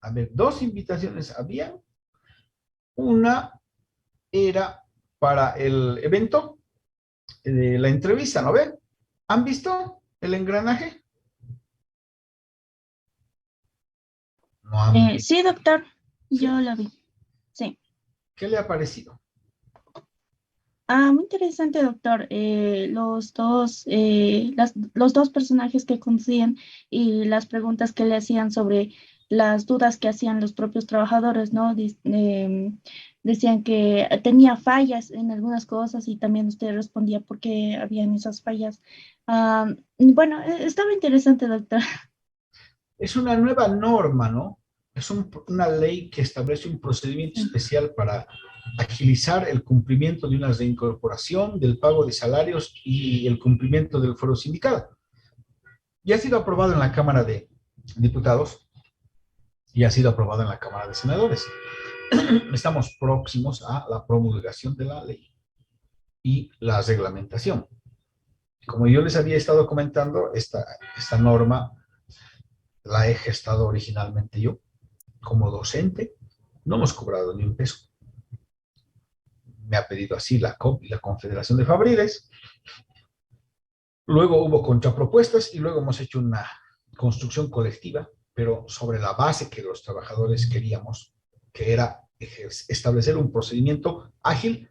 A ver, dos invitaciones había. Una era para el evento, la entrevista, ¿no ven? ¿Han visto el engranaje? No han visto. Sí, doctor. ¿Sí? Yo la vi. Sí. ¿Qué le ha parecido? Muy interesante, doctor. Los dos personajes que conocían y las preguntas que le hacían sobre las dudas que hacían los propios trabajadores, ¿no? Decían que tenía fallas en algunas cosas y también usted respondía por qué habían esas fallas. Bueno, estaba interesante, doctor. Es una nueva norma, ¿no? Es una ley que establece un procedimiento Sí. especial para agilizar el cumplimiento de una reincorporación, del pago de salarios y el cumplimiento del foro sindical. Ya ha sido aprobado en la Cámara de Diputados y ha sido aprobado en la Cámara de Senadores. Estamos próximos a la promulgación de la ley y la reglamentación. Como yo les había estado comentando, esta norma la he gestado originalmente yo como docente. No hemos cobrado ni un peso. Me ha pedido así la COP y la Confederación de Fabriles. Luego hubo contrapropuestas y luego hemos hecho una construcción colectiva, pero sobre la base que los trabajadores queríamos, que era establecer un procedimiento ágil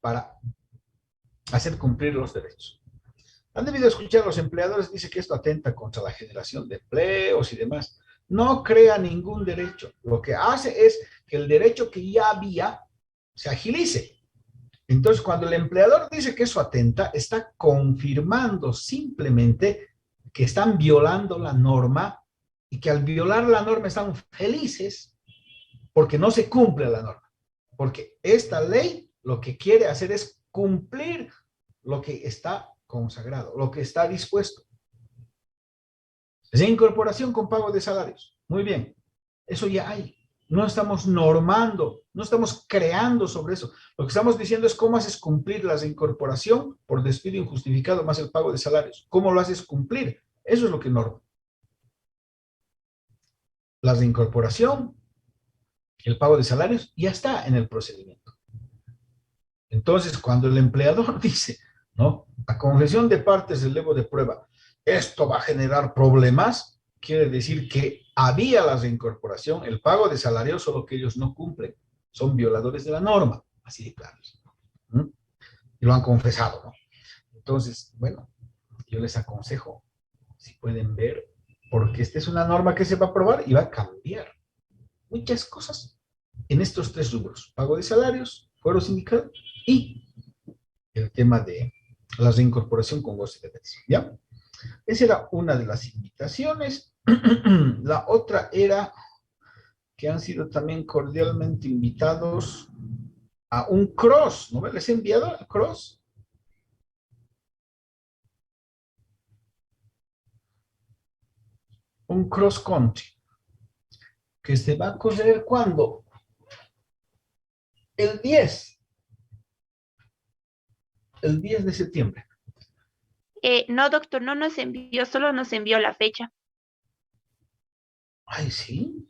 para hacer cumplir los derechos. Han debido escuchar a los empleadores, dice que esto atenta contra la generación de empleos y demás. No crea ningún derecho. Lo que hace es que el derecho que ya había se agilice. Entonces, cuando el empleador dice que eso atenta, está confirmando simplemente que están violando la norma y que al violar la norma están felices porque no se cumple la norma. Porque esta ley lo que quiere hacer es cumplir lo que está consagrado, lo que está dispuesto. Reincorporación con pago de salarios. Muy bien, eso ya hay. No estamos normando, no estamos creando sobre eso. Lo que estamos diciendo es cómo haces cumplir la reincorporación por despido injustificado más el pago de salarios. ¿Cómo lo haces cumplir? Eso es lo que norma. La reincorporación, el pago de salarios, ya está en el procedimiento. Entonces, cuando el empleador dice, ¿no? A confesión de partes del ego de prueba, esto va a generar problemas, quiere decir que había la reincorporación, el pago de salario, solo que ellos no cumplen. Son violadores de la norma, así de claro. Y lo han confesado, ¿no? Entonces, bueno, yo les aconsejo, si pueden ver, porque esta es una norma que se va a aprobar y va a cambiar muchas cosas en estos tres rubros: pago de salarios, fuero sindical y el tema de la reincorporación con goce de pensión, ¿ya? Esa era una de las invitaciones. La otra era que han sido también cordialmente invitados a un cross, ¿no? ¿Les he enviado el cross? Un cross country que se va a correr ¿cuándo? El 10 de septiembre. No, doctor, no nos envió, solo nos envió la fecha. Ay, ¿sí?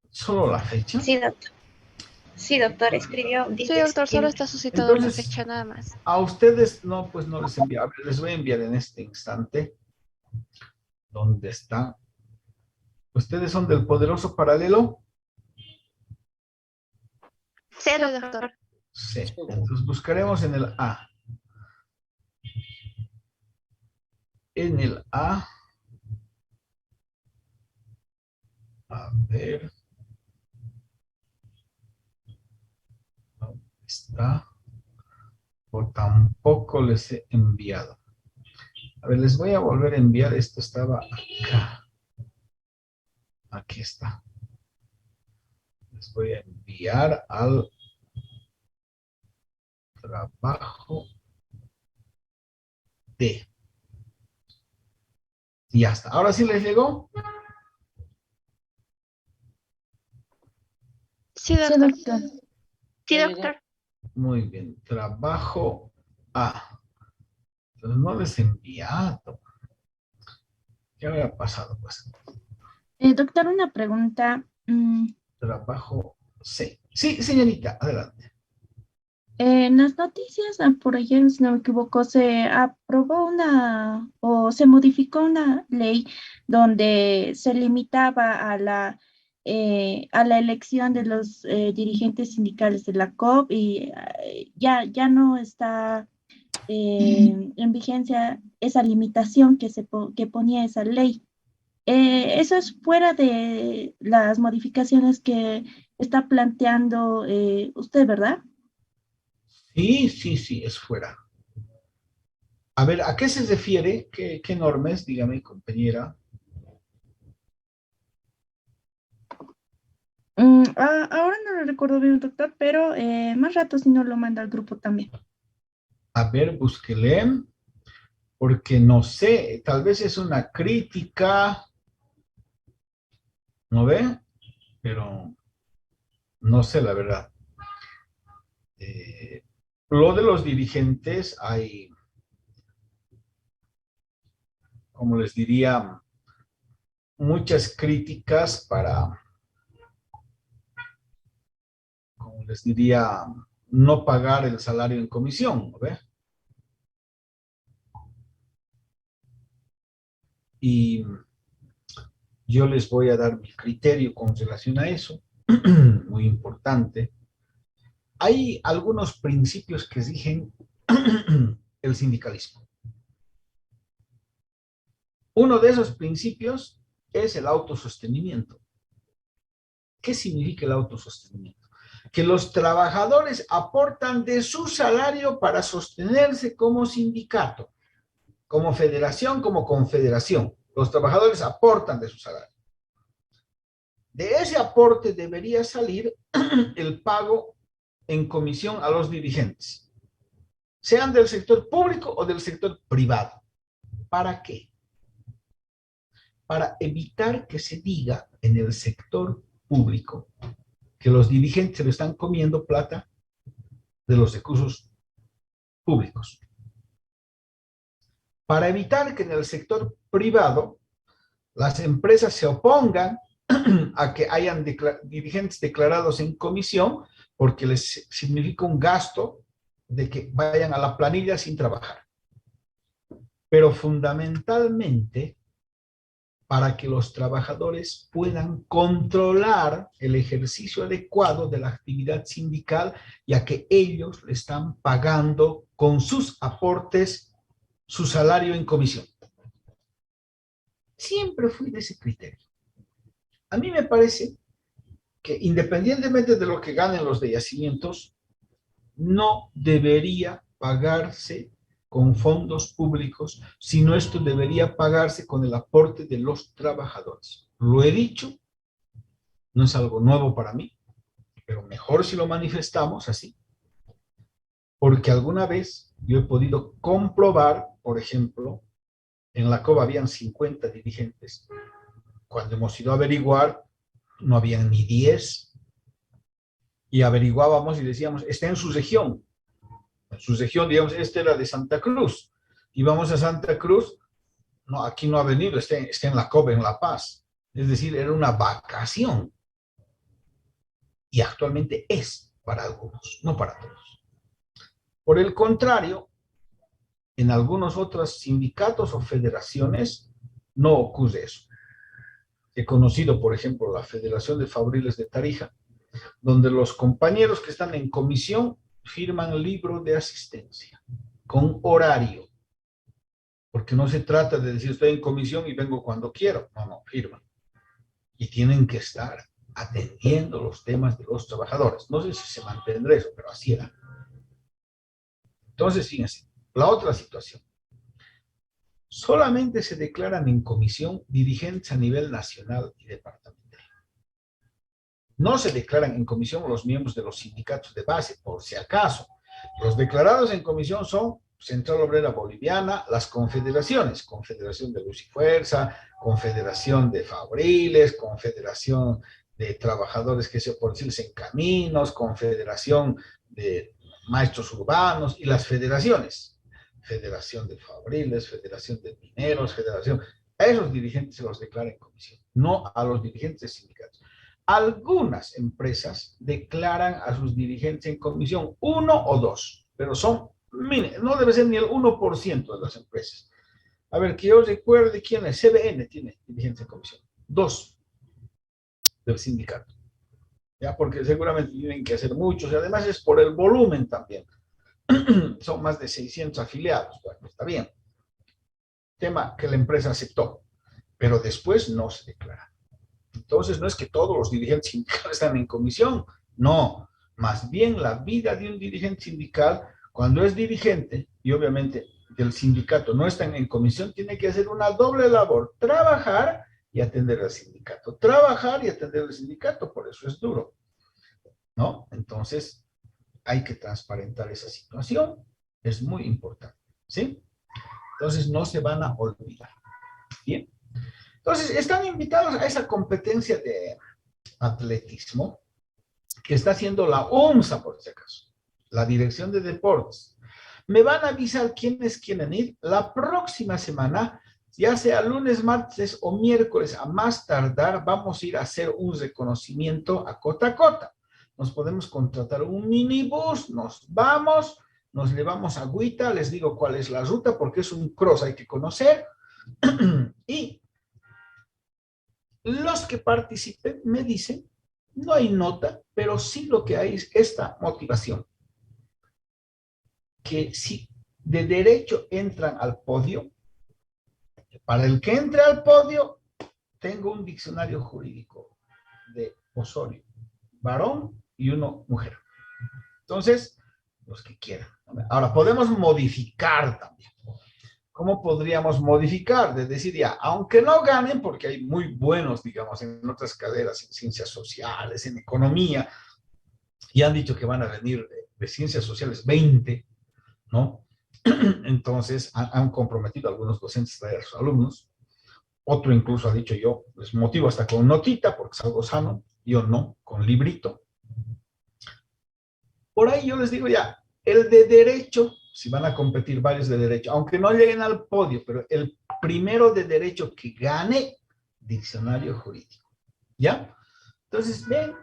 ¿Solo la fecha? Sí, doctor. Sí, doctor, escribió. Sí, Dice doctor, solo septiembre. está suscitado la Entonces, fecha nada más. a ustedes no, pues no les envío. A ver, les voy a enviar en este instante. ¿Dónde está? ¿Ustedes son del poderoso paralelo? Sí, Sí, doctor. doctor. Sí. Entonces buscaremos en el A. En el A. A ver. ¿Dónde está? O tampoco les he enviado. A ver, les voy a volver a enviar. Esto estaba acá. Aquí está. Les voy a enviar al trabajo de. Y ya está. ¿Ahora sí les llegó? Sí, Sí, doctor. doctor. Sí, doctor. Muy bien. Trabajo A. Pero no les he enviado. ¿Qué había pasado? Pues Doctor, una pregunta. trabajo C. Sí, señorita, adelante. En las noticias, por ayer, si no me equivoco, se aprobó o se modificó una ley donde se limitaba a la elección de los dirigentes sindicales de la COP y ya no está en vigencia esa limitación que ponía esa ley. Eso es fuera de las modificaciones que está planteando usted, ¿verdad? Sí, sí, sí, es fuera. A ver, ¿a qué se refiere? ¿Qué normas? Dígame, compañera. Ahora no lo recuerdo bien, doctor, pero más rato si no lo manda al grupo también. A ver, búsquele, porque no sé, tal vez es una crítica, ¿no ve? Pero no sé la verdad. Lo de los dirigentes, hay, como les diría, muchas críticas para, como les diría, no pagar el salario en comisión, ¿no ve? Y yo les voy a dar mi criterio con relación a eso, muy importante. Hay algunos principios que rigen el sindicalismo. Uno de esos principios es el autosostenimiento. ¿Qué significa el autosostenimiento? Que los trabajadores aportan de su salario para sostenerse como sindicato, como federación, como confederación. Los trabajadores aportan de su salario. De ese aporte debería salir el pago en comisión a los dirigentes, sean del sector público o del sector privado. ¿Para qué? Para evitar que se diga en el sector público que los dirigentes le están comiendo plata de los recursos públicos. Para evitar que en el sector privado las empresas se opongan a que hayan dirigentes declarados en comisión porque les significa un gasto de que vayan a la planilla sin trabajar. Pero fundamentalmente para que los trabajadores puedan controlar el ejercicio adecuado de la actividad sindical, ya que ellos le están pagando con sus aportes su salario en comisión. Siempre fui de ese criterio. A mí me parece que independientemente de lo que ganen los de yacimientos, no debería pagarse con fondos públicos, sino esto debería pagarse con el aporte de los trabajadores. Lo he dicho, no es algo nuevo para mí, pero mejor si lo manifestamos así, porque alguna vez yo he podido comprobar, por ejemplo, en la COBA habían 50 dirigentes, cuando hemos ido a averiguar, no habían ni 10, y averiguábamos y decíamos, está en su región, digamos, este era de Santa Cruz, íbamos a Santa Cruz, no, aquí no ha venido, está en la COBA, en La Paz, es decir, era una vacación, y actualmente es para algunos, no para todos. Por el contrario, en algunos otros sindicatos o federaciones no ocurre eso. He conocido, por ejemplo, la Federación de Fabriles de Tarija, donde los compañeros que están en comisión firman libro de asistencia con horario, porque no se trata de decir estoy en comisión y vengo cuando quiero, no, firman. Y tienen que estar atendiendo los temas de los trabajadores. No sé si se mantendrá eso, pero así era. Entonces, fíjense, la otra situación. solamente se declaran en comisión dirigentes a nivel nacional y departamental. No se declaran en comisión los miembros de los sindicatos de base, por si acaso. Los declarados en comisión son Central Obrera Boliviana, las confederaciones, Confederación de Luz y Fuerza, Confederación de Fabriles, Confederación de Trabajadores que se por decirse en caminos, Confederación de Maestros Urbanos y las federaciones. Federación de Fabriles, Federación de Mineros, Federación. A esos dirigentes se los declara en comisión, no a los dirigentes de sindicatos. Algunas empresas declaran a sus dirigentes en comisión, 1 o 2, pero son, no debe ser ni el 1% de las empresas. A ver, que yo recuerde quién es. CBN tiene dirigentes en comisión, 2 del sindicato. Ya, porque seguramente tienen que hacer muchos, y además es por el volumen también. Son más de 600 afiliados. Bueno, está bien. Tema que la empresa aceptó, pero después no se declara. Entonces, no es que todos los dirigentes sindicales están en comisión, no. Más bien, la vida de un dirigente sindical, cuando es dirigente, y obviamente del sindicato no están en comisión, tiene que hacer una doble labor, trabajar y atender al sindicato. Trabajar y atender al sindicato, por eso es duro, ¿no? Entonces, hay que transparentar esa situación, es muy importante, ¿sí? Entonces, no se van a olvidar, ¿bien? Entonces, están invitados a esa competencia de atletismo que está haciendo la OMSA, por si acaso, la Dirección de Deportes. Me van a avisar quiénes quieren ir la próxima semana, ya sea lunes, martes o miércoles, a más tardar, vamos a ir a hacer un reconocimiento a Cota. Nos podemos contratar un minibús, nos vamos, nos llevamos agüita, les digo cuál es la ruta, porque es un cross, hay que conocer, y los que participen me dicen, no hay nota, pero sí lo que hay es esta motivación, que si de derecho entran al podio, para el que entre al podio, tengo un diccionario jurídico de Osorio, varón y uno mujer. Entonces, los que quieran. Ahora, podemos modificar también. ¿Cómo podríamos modificar? De decir ya, aunque no ganen, porque hay muy buenos, digamos, en otras carreras, en ciencias sociales, en economía, y han dicho que van a venir de ciencias sociales 20, ¿no? Entonces, han comprometido a algunos docentes a sus alumnos. Otro incluso ha dicho yo, les motivo hasta con notita, porque es algo sano. Yo no, con librito. Por ahí yo les digo ya, el de derecho, si van a competir varios de derecho, aunque no lleguen al podio, pero el primero de derecho que gane, diccionario jurídico. ¿Ya? Entonces, ven,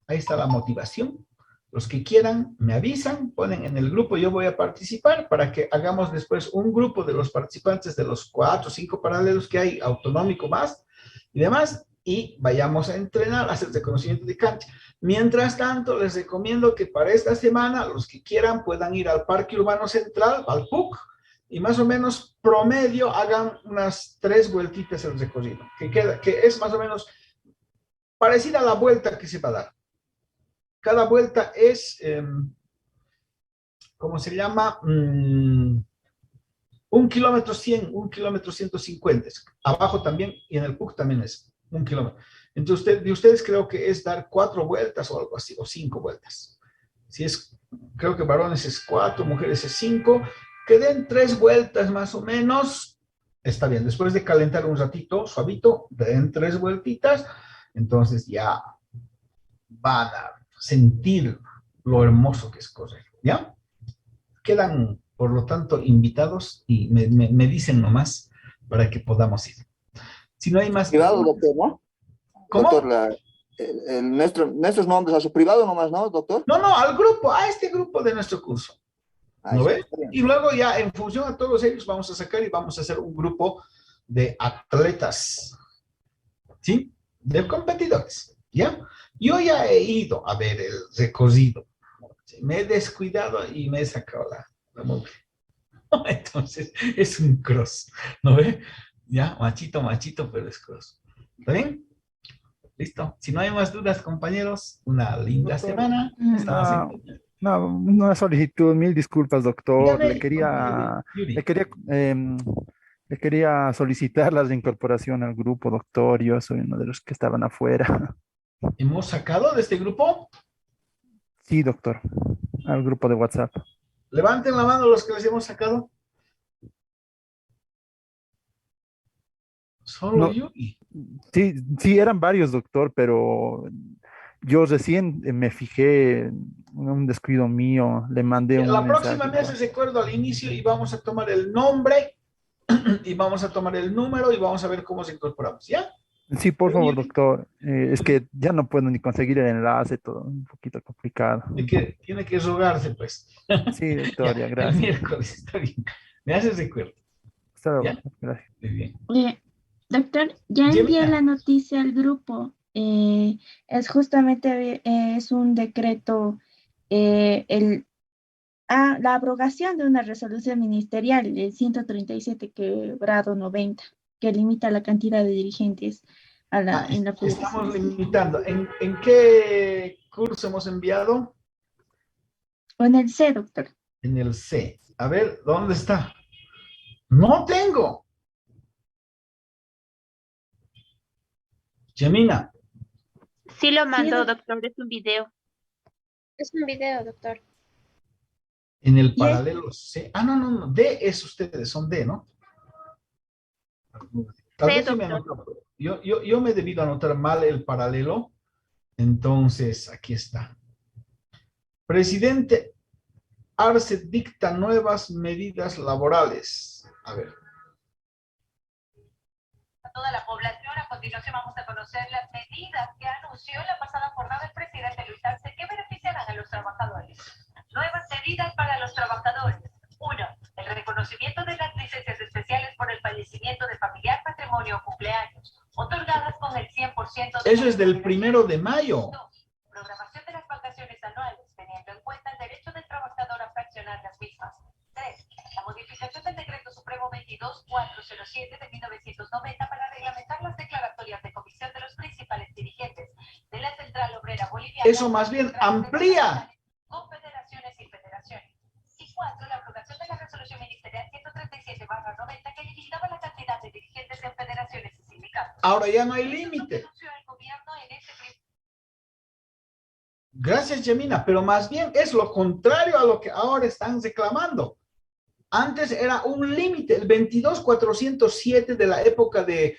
ahí está la motivación. Los que quieran me avisan, ponen en el grupo, yo voy a participar para que hagamos después un grupo de los participantes de los 4 o 5 paralelos que hay, autonómico más y demás, y vayamos a entrenar, a hacer reconocimiento de cancha. Mientras tanto, les recomiendo que para esta semana, los que quieran puedan ir al Parque Urbano Central, al PUC, y más o menos promedio hagan unas 3 vueltitas el recorrido, que es más o menos parecida a la vuelta que se va a dar. Cada vuelta es, ¿cómo se llama? 1 kilómetro 100, 1 kilómetro 150. Abajo también, y en el PUC también es 1 kilómetro. Entonces, de ustedes creo que es dar 4 vueltas o algo así, o 5 vueltas. Si es, creo que varones es 4, mujeres es 5, que den 3 vueltas más o menos, está bien. Después de calentar un ratito, suavito, den 3 vueltitas, entonces ya van a sentir lo hermoso que es correr, ¿ya? Quedan, por lo tanto, invitados y me dicen nomás para que podamos ir. Si no hay más... Privado, doctor, ¿no? ¿Cómo? Doctor, nuestros nombres a su privado nomás, ¿no, doctor? No, al grupo, a este grupo de nuestro curso. ¿No ve? Está bien. Y luego ya, en función a todos ellos, vamos a sacar y vamos a hacer un grupo de atletas, ¿sí? De competidores, ¿ya? Yo ya he ido a ver el recorrido. Me he descuidado y me he sacado la mugre. Entonces, es un cross, ¿no ve? Ya, machito, pero es cross. ¿Está bien? Listo. Si no hay más dudas, compañeros, una linda semana. Una solicitud, mil disculpas, doctor. Dígame, Le quería Yuri. Le quería solicitar la reincorporación al grupo, doctor. Yo soy uno de los que estaban afuera. ¿Hemos sacado de este grupo? Sí, doctor, al grupo de WhatsApp. Levanten la mano los que les hemos sacado. Solo No, yo. sí, sí, eran varios, doctor, pero yo recién me fijé en un descuido mío, le mandé un La próxima mensaje me por haces WhatsApp. recuerdo al inicio y vamos a tomar el nombre y vamos a tomar el número y vamos a ver cómo se incorporamos, ¿ya? Sí, por Pero favor, doctor. Es que ya no puedo ni conseguir el enlace, todo un poquito complicado. tiene que rogarse, pues. Sí, doctor, Ya, ya, el gracias. miércoles, está bien. Me haces recuerdo, Hasta luego, ¿ya? gracias. Muy bien. Doctor, ya envié la Gemina, noticia al grupo. Es justamente es un decreto, la abrogación de una resolución ministerial, el 137 quebrado 90, que limita la cantidad de dirigentes en la estamos federación. limitando. ¿En qué curso hemos enviado? O en el C, doctor. En el C. A ver, ¿dónde está? No tengo. Gemina, Sí lo Sí, mandó, doctor, es un video. Es un video, doctor. en el y es, paralelo C. Ah, no, no, no. D es ustedes, son D, ¿no? Tal Sí, vez yo me doctor. anoto. Yo me he debido anotar mal el paralelo. Entonces, aquí está. Presidente Arce dicta nuevas medidas laborales. A ver. A toda la población, a continuación vamos a conocer las medidas que anunció en la pasada jornada el presidente Luis Arce que beneficiarán a los trabajadores. Nuevas medidas para los trabajadores. 1. El reconocimiento de las licencias especiales por el fallecimiento de familiar, patrimonio o cumpleaños, otorgadas con el 100% de... Eso es del 1 de mayo. 2. Programación de las vacaciones anuales, teniendo en cuenta el derecho del trabajador a fraccionar las mismas. 3. La modificación del decreto supremo 22407 de 1990 para reglamentar las declaratorias de comisión de los principales dirigentes de la Central Obrera Boliviana. Eso más bien amplía. Confederaciones y federaciones. Y 4. La aprobación de la resolución ministerial 137/90 que limitaba la cantidad de dirigentes en federaciones y sindicatos. Ahora ya no hay límite. Gracias, Gemina, pero más bien es lo contrario a lo que ahora están reclamando. Antes era un límite, el 22.407 de la época de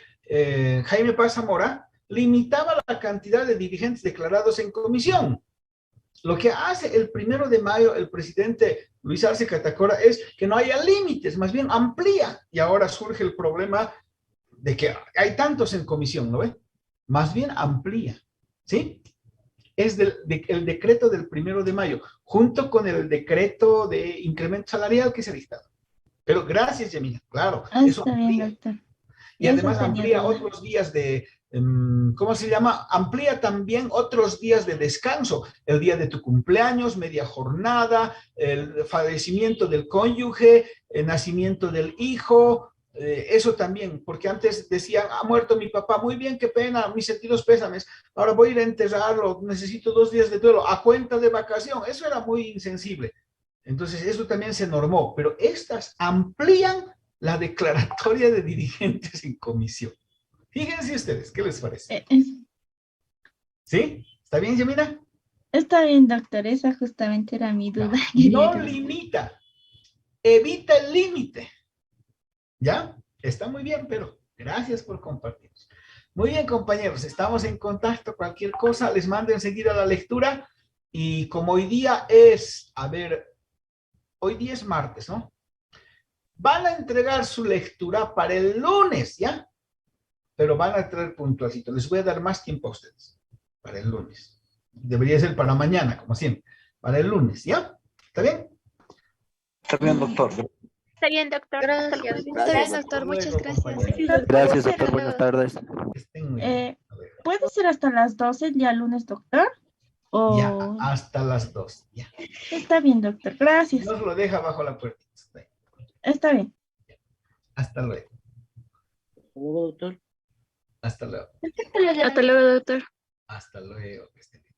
Jaime Paz Zamora, limitaba la cantidad de dirigentes declarados en comisión. Lo que hace el 1 de mayo el presidente Luis Arce Catacora es que no haya límites, más bien amplía. Y ahora surge el problema de que hay tantos en comisión, ¿no ve? Más bien amplía, ¿sí? Es el decreto del 1 de mayo, junto con el decreto de incremento salarial que se ha dictado. Pero gracias, Yamina, claro, eso está bien, doctor. y Eso además tenía amplía duda. otros días de, ¿cómo se llama? Amplía también otros días de descanso, el día de tu cumpleaños, media jornada, el fallecimiento del cónyuge, el nacimiento del hijo, eso también, porque antes decían, ha muerto mi papá, muy bien, qué pena, mis sentidos pésames, ahora voy a ir a enterrarlo, necesito 2 días de duelo, a cuenta de vacación, eso era muy insensible. Entonces, eso también se normó, pero estas amplían la declaratoria de dirigentes en comisión. Fíjense ustedes, ¿qué les parece? ¿Sí? ¿Está bien, Yamina? Está bien, doctor. Esa justamente era mi duda. No limita, evita el límite. ¿Ya? Está muy bien, pero gracias por compartir. Muy bien, compañeros, estamos en contacto. Cualquier cosa, les mando enseguida la lectura. Y como hoy día es, a ver, hoy día es martes, ¿no? Van a entregar su lectura para el lunes, ¿ya? Pero van a traer puntualcito. Les voy a dar más tiempo a ustedes para el lunes. Debería ser para mañana, como siempre. Para el lunes, ¿ya? ¿Está bien? Está bien, doctor. Está bien, doctor. Hasta luego. Gracias. Está bien, doctor. Muchas gracias. Gracias, doctor. Buenas tardes. Estén muy bien. ¿Puede ser hasta las 12 el día lunes, doctor? Ya, O... hasta las 2. Ya. Está bien, doctor. Gracias. Nos lo deja bajo la puerta. Está bien. Hasta luego. Doctor. Hasta luego. Hasta luego, doctor. Hasta luego. Que estén bien.